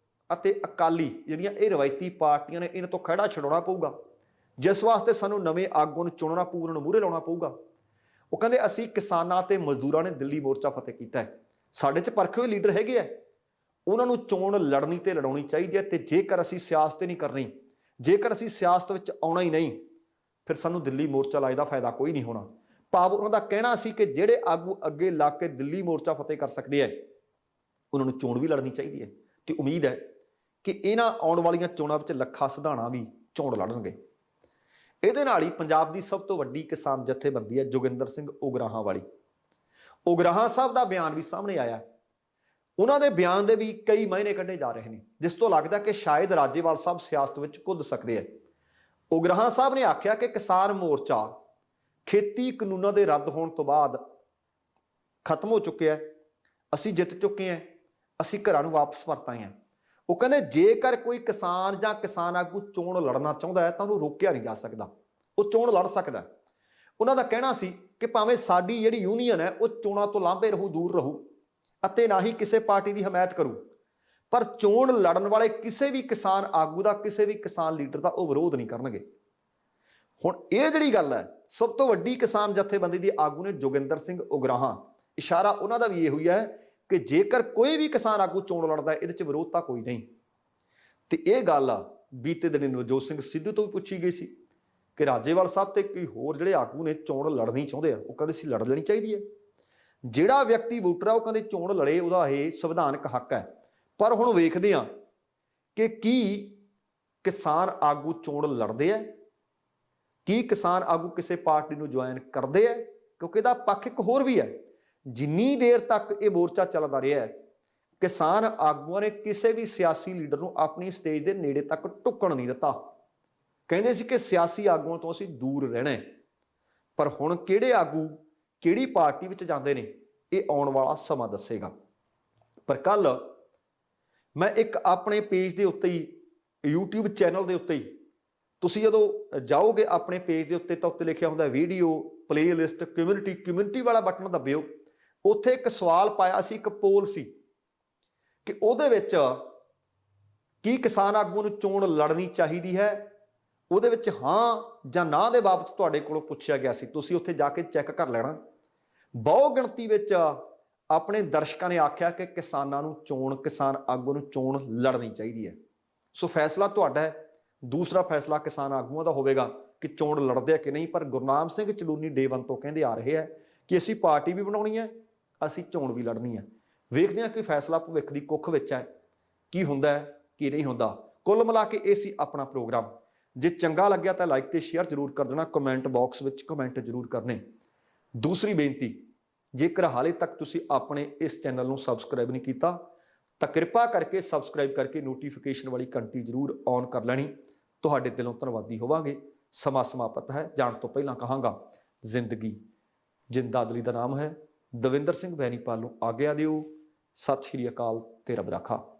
ਅਤੇ ਅਕਾਲੀ ਜਿਹੜੀਆਂ ਇਹ ਰਵਾਇਤੀ ਪਾਰਟੀਆਂ ਨੇ, ਇਹਨਾਂ ਤੋਂ ਖੜਾ ਛਡਾਉਣਾ ਪਊਗਾ, ਜਿਸ ਵਾਸਤੇ ਸਾਨੂੰ ਨਵੇਂ ਆਗੂ ਨੂੰ ਚੁਣਨਾ ਪਊ, ਉਹਨਾਂ ਨੂੰ ਮੂਹਰੇ ਲਾਉਣਾ ਪਊਗਾ। ਉਹ ਕਹਿੰਦੇ ਅਸੀਂ ਕਿਸਾਨਾਂ ਤੇ ਮਜ਼ਦੂਰਾਂ ਨੇ ਦਿੱਲੀ ਮੋਰਚਾ ਫਤਿਹ ਕੀਤਾ ਹੈ, ਸਾਡੇ 'ਚ ਪਰਖੇ ਹੋਏ ਲੀਡਰ ਹੈਗੇ ਆ, ਉਹਨਾਂ ਨੂੰ ਚੋਣ ਲੜਨੀ ਤੇ ਲੜਾਉਣੀ ਚਾਹੀਦੀ ਹੈ। ਤੇ ਜੇਕਰ ਅਸੀਂ ਸਿਆਸਤ ਨਹੀਂ ਕਰਨੀ, ਜੇਕਰ ਅਸੀਂ ਸਿਆਸਤ ਵਿੱਚ ਆਉਣਾ ਹੀ ਨਹੀਂ, ਫਿਰ ਸਾਨੂੰ ਦਿੱਲੀ ਮੋਰਚਾ ਲਾਏ ਦਾ ਫਾਇਦਾ ਕੋਈ ਨਹੀਂ ਹੋਣਾ। ਭਾਵ ਉਹਨਾਂ ਦਾ ਕਹਿਣਾ ਸੀ ਕਿ ਜਿਹੜੇ ਆਗੂ ਅੱਗੇ ਲਾ ਕੇ ਦਿੱਲੀ ਮੋਰਚਾ ਫਤਿਹ ਕਰ ਸਕਦੇ ਆ, ਉਹਨਾਂ ਨੂੰ ਚੋਣ ਵੀ ਲੜਨੀ ਚਾਹੀਦੀ ਹੈ। ਤੇ ਉਮੀਦ ਹੈ ਕਿ ਇਹਨਾਂ ਆਉਣ ਵਾਲੀਆਂ ਚੋਣਾਂ ਵਿੱਚ ਲੱਖਾ ਸਿਧਾਣਾ ਵੀ ਚੋਣ ਲੜਨਗੇ। ਇਹਦੇ ਨਾਲ ਹੀ ਪੰਜਾਬ ਦੀ ਸਭ ਤੋਂ ਵੱਡੀ ਕਿਸਾਨ ਜਥੇਬੰਦੀ ਹੈ ਜੋਗਿੰਦਰ ਸਿੰਘ ਉਗਰਾਹਾਂ ਵਾਲੀ। ਉਗਰਾਹਾਂ ਸਾਹਿਬ ਦਾ ਬਿਆਨ ਵੀ ਸਾਹਮਣੇ ਆਇਆ। ਉਹਨਾਂ ਦੇ ਬਿਆਨ ਦੇ ਵੀ ਕਈ ਮਾਇਨੇ ਕੱਢੇ ਜਾ ਰਹੇ ਨੇ, ਜਿਸ ਤੋਂ ਲੱਗਦਾ ਕਿ ਸ਼ਾਇਦ ਰਾਜੇਵਾਲ ਸਾਹਿਬ ਸਿਆਸਤ ਵਿੱਚ ਕੁੱਦ ਸਕਦੇ ਆ। ਉਗਰਾਹਾਂ ਸਾਹਿਬ ਨੇ ਆਖਿਆ ਕਿ ਕਿਸਾਨ ਮੋਰਚਾ ਖੇਤੀ ਕਾਨੂੰਨਾਂ ਦੇ ਰੱਦ ਹੋਣ ਤੋਂ ਬਾਅਦ ਖਤਮ ਹੋ ਚੁੱਕਿਆ, ਅਸੀਂ ਜਿੱਤ ਚੁੱਕੇ ਹਾਂ, ਅਸੀਂ ਘਰਾਂ ਨੂੰ ਵਾਪਸ ਪਰਤ ਆਏ ਹਾਂ। ਉਹ ਕਹਿੰਦੇ ਜੇਕਰ ਕੋਈ ਕਿਸਾਨ ਜਾਂ ਕਿਸਾਨ ਆਗੂ ਚੋਣ ਲੜਨਾ ਚਾਹੁੰਦਾ ਹੈ ਤਾਂ ਉਹਨੂੰ ਰੋਕਿਆ ਨਹੀਂ ਜਾ ਸਕਦਾ, ਉਹ ਚੋਣ ਲੜ ਸਕਦਾ। ਉਹਨਾਂ ਦਾ ਕਹਿਣਾ ਸੀ ਕਿ ਭਾਵੇਂ ਸਾਡੀ ਜਿਹੜੀ ਯੂਨੀਅਨ ਹੈ ਉਹ ਚੋਣਾਂ ਤੋਂ ਲਾਂਭੇ ਰਹੂ, ਦੂਰ ਰਹੂ ਅਤੇ ਨਾ ਹੀ ਕਿਸੇ ਪਾਰਟੀ ਦੀ ਹਮਾਇਤ ਕਰੂ, ਪਰ ਚੋਣ ਲੜਨ ਵਾਲੇ ਕਿਸੇ ਵੀ ਕਿਸਾਨ ਆਗੂ ਦਾ, ਕਿਸੇ ਵੀ ਕਿਸਾਨ ਲੀਡਰ ਦਾ ਉਹ ਵਿਰੋਧ ਨਹੀਂ ਕਰਨਗੇ। ਹੁਣ ਇਹ ਜਿਹੜੀ ਗੱਲ ਹੈ, ਸਭ ਤੋਂ ਵੱਡੀ ਕਿਸਾਨ ਜਥੇਬੰਦੀ ਦੀ ਆਗੂ ਨੇ ਜੋਗਿੰਦਰ ਸਿੰਘ ਉਗਰਾਹਾਂ, ਇਸ਼ਾਰਾ ਉਹਨਾਂ ਦਾ ਵੀ ਇਹ ਹੋਈ ਹੈ ਕਿ ਜੇਕਰ ਕੋਈ ਵੀ ਕਿਸਾਨ ਆਗੂ ਚੋਣ ਲੜਦਾ ਇਹਦੇ 'ਚ ਵਿਰੋਧ ਤਾਂ ਕੋਈ ਨਹੀਂ। ਤੇ ਇਹ ਗੱਲ ਬੀਤੇ ਦਿਨ ਨਵਜੋਤ ਸਿੰਘ ਸਿੱਧੂ ਤੋਂ ਵੀ ਪੁੱਛੀ ਗਈ ਸੀ ਕਿ ਰਾਜੇਵਾਲ ਸਾਹਿਬ ਤੇ ਕੋਈ ਹੋਰ ਜਿਹੜੇ ਆਗੂ ਨੇ ਚੋਣ ਲੜਨੀ ਚਾਹੁੰਦੇ ਆ, ਉਹ ਕਹਿੰਦੇ ਸੀ ਲੜ ਲੈਣੀ ਚਾਹੀਦੀ ਹੈ। ਜਿਹੜਾ ਵਿਅਕਤੀ ਵੋਟਰ ਆ ਉਹ ਕਹਿੰਦੇ ਚੋਣ ਲੜੇ, ਉਹਦਾ ਇਹ ਸੰਵਿਧਾਨਕ ਹੱਕ ਹੈ। ਪਰ ਹੁਣ ਵੇਖਦੇ ਹਾਂ ਕਿ ਕੀ ਕਿਸਾਨ ਆਗੂ ਚੋਣ ਲੜਦੇ ਆ, ਕੀ ਕਿਸਾਨ ਆਗੂ ਕਿਸੇ ਪਾਰਟੀ ਨੂੰ ਜੁਆਇਨ ਕਰਦੇ ਆ, ਕਿਉਂਕਿ ਇਹਦਾ ਪੱਖ ਇੱਕ ਹੋਰ ਵੀ ਹੈ। ਜਿੰਨੀ ਦੇਰ ਤੱਕ ਇਹ ਮੋਰਚਾ ਚੱਲਦਾ ਰਿਹਾ, ਕਿਸਾਨ ਆਗੂਆਂ ਨੇ ਕਿਸੇ ਵੀ ਸਿਆਸੀ ਲੀਡਰ ਨੂੰ ਆਪਣੀ ਸਟੇਜ ਦੇ ਨੇੜੇ ਤੱਕ ਢੁੱਕਣ ਨਹੀਂ ਦਿੱਤਾ। ਕਹਿੰਦੇ ਸੀ ਕਿ ਸਿਆਸੀ ਆਗੂਆਂ ਤੋਂ ਅਸੀਂ ਦੂਰ ਰਹਿਣਾ ਹੈ। ਪਰ ਹੁਣ ਕਿਹੜੇ ਆਗੂ ਕਿਹੜੀ ਪਾਰਟੀ ਵਿੱਚ ਜਾਂਦੇ ਨੇ, ਇਹ ਆਉਣ ਵਾਲਾ ਸਮਾਂ ਦੱਸੇਗਾ। ਪਰ ਕੱਲ ਮੈਂ ਇੱਕ ਆਪਣੇ ਪੇਜ ਦੇ ਉੱਤੇ ਹੀ, YouTube ਚੈਨਲ ਦੇ ਉੱਤੇ ਹੀ, ਤੁਸੀਂ ਜਦੋਂ ਜਾਓਗੇ ਆਪਣੇ ਪੇਜ ਦੇ ਉੱਤੇ ਤਾਂ ਉੱਤੇ ਲਿਖਿਆ ਹੁੰਦਾ ਵੀਡੀਓ, ਪਲੇਲਿਸਟ, ਕਮਿਊਨਿਟੀ ਵਾਲਾ ਬਟਨ ਦੱਬਿਓ। ਉੱਥੇ ਇੱਕ ਸਵਾਲ ਪਾਇਆ ਸੀ, ਇੱਕ ਪੋਲ ਸੀ ਕਿ ਉਹਦੇ ਵਿੱਚ ਕੀ ਕਿਸਾਨ ਆਗੂ ਨੂੰ ਚੋਣ ਲੜਨੀ ਚਾਹੀਦੀ ਹੈ, ਉਹਦੇ ਵਿੱਚ ਹਾਂ ਜਾਂ ਨਾ ਦੇ ਬਾਬਤ ਤੁਹਾਡੇ ਕੋਲੋਂ ਪੁੱਛਿਆ ਗਿਆ ਸੀ। ਤੁਸੀਂ ਉੱਥੇ ਜਾ ਕੇ ਚੈੱਕ ਕਰ ਲੈਣਾ। ਬਹੁ ਗਿਣਤੀ ਵਿੱਚ ਆਪਣੇ ਦਰਸ਼ਕਾਂ ਨੇ ਆਖਿਆ ਕਿ ਕਿਸਾਨਾਂ ਨੂੰ ਚੋਣ, ਕਿਸਾਨ ਆਗੂ ਨੂੰ ਚੋਣ ਲੜਨੀ ਚਾਹੀਦੀ ਹੈ। ਸੋ ਫੈਸਲਾ ਤੁਹਾਡਾ ਹੈ। ਦੂਸਰਾ ਫੈਸਲਾ ਕਿਸਾਨ ਆਗੂਆਂ ਦਾ ਹੋਵੇਗਾ ਕਿ ਚੋਣ ਲੜਦੇ ਆ ਕਿ ਨਹੀਂ। ਪਰ ਗੁਰਨਾਮ ਸਿੰਘ ਚਲੂਨੀ ਡੇ 1 ਤੋਂ ਕਹਿੰਦੇ ਆ ਰਹੇ ਹੈ ਕਿ ਅਸੀਂ ਪਾਰਟੀ ਵੀ ਬਣਾਉਣੀ ਹੈ, ਅਸੀਂ ਚੋਣ ਵੀ ਲੜਨੀ ਹੈ। ਵੇਖਦੇ ਹਾਂ ਕਿ ਫੈਸਲਾ ਭਵਿੱਖ ਦੀ ਕੁੱਖ ਵਿੱਚ ਹੈ, ਕੀ ਹੁੰਦਾ ਹੈ ਕੀ ਨਹੀਂ ਹੁੰਦਾ। ਕੁੱਲ ਮਿਲਾ ਕੇ ਇਹ ਸੀ ਆਪਣਾ ਪ੍ਰੋਗਰਾਮ। ਜੇ ਚੰਗਾ ਲੱਗਿਆ ਤਾਂ ਲਾਈਕ ਤੇ ਸ਼ੇਅਰ ਜ਼ਰੂਰ ਕਰ ਦੇਣਾ, ਕਮੈਂਟ ਬਾਕਸ ਵਿੱਚ ਕਮੈਂਟ ਜ਼ਰੂਰ ਕਰਨੇ। ਦੂਸਰੀ ਬੇਨਤੀ, ਜੇਕਰ ਹਾਲੇ ਤੱਕ ਤੁਸੀਂ ਆਪਣੇ ਇਸ ਚੈਨਲ ਨੂੰ ਸਬਸਕ੍ਰਾਈਬ ਨਹੀਂ ਕੀਤਾ ਤਾਂ ਕਿਰਪਾ ਕਰਕੇ ਸਬਸਕ੍ਰਾਈਬ ਕਰਕੇ ਨੋਟੀਫਿਕੇਸ਼ਨ ਵਾਲੀ ਘੰਟੀ ਜ਼ਰੂਰ ਔਨ ਕਰ ਲੈਣੀ। ਤੁਹਾਡੇ ਦਿਲੋਂ ਧੰਨਵਾਦੀ ਹੋਵਾਂਗੇ। ਸਮਾਂ ਸਮਾਪਤ ਹੈ। ਜਾਣ ਤੋਂ ਪਹਿਲਾਂ ਕਹਾਂਗਾ, ਜ਼ਿੰਦਗੀ ਜਿੰਦਾਦਲੀ ਦਾ ਨਾਮ ਹੈ। ਦਵਿੰਦਰ ਸਿੰਘ ਬੈਨੀਪਾਲ ਨੂੰ ਆਗਿਆ ਦਿਓ। ਸਤਿ ਸ਼੍ਰੀ ਅਕਾਲ ਤੇ ਰੱਬ ਰਾਖਾ।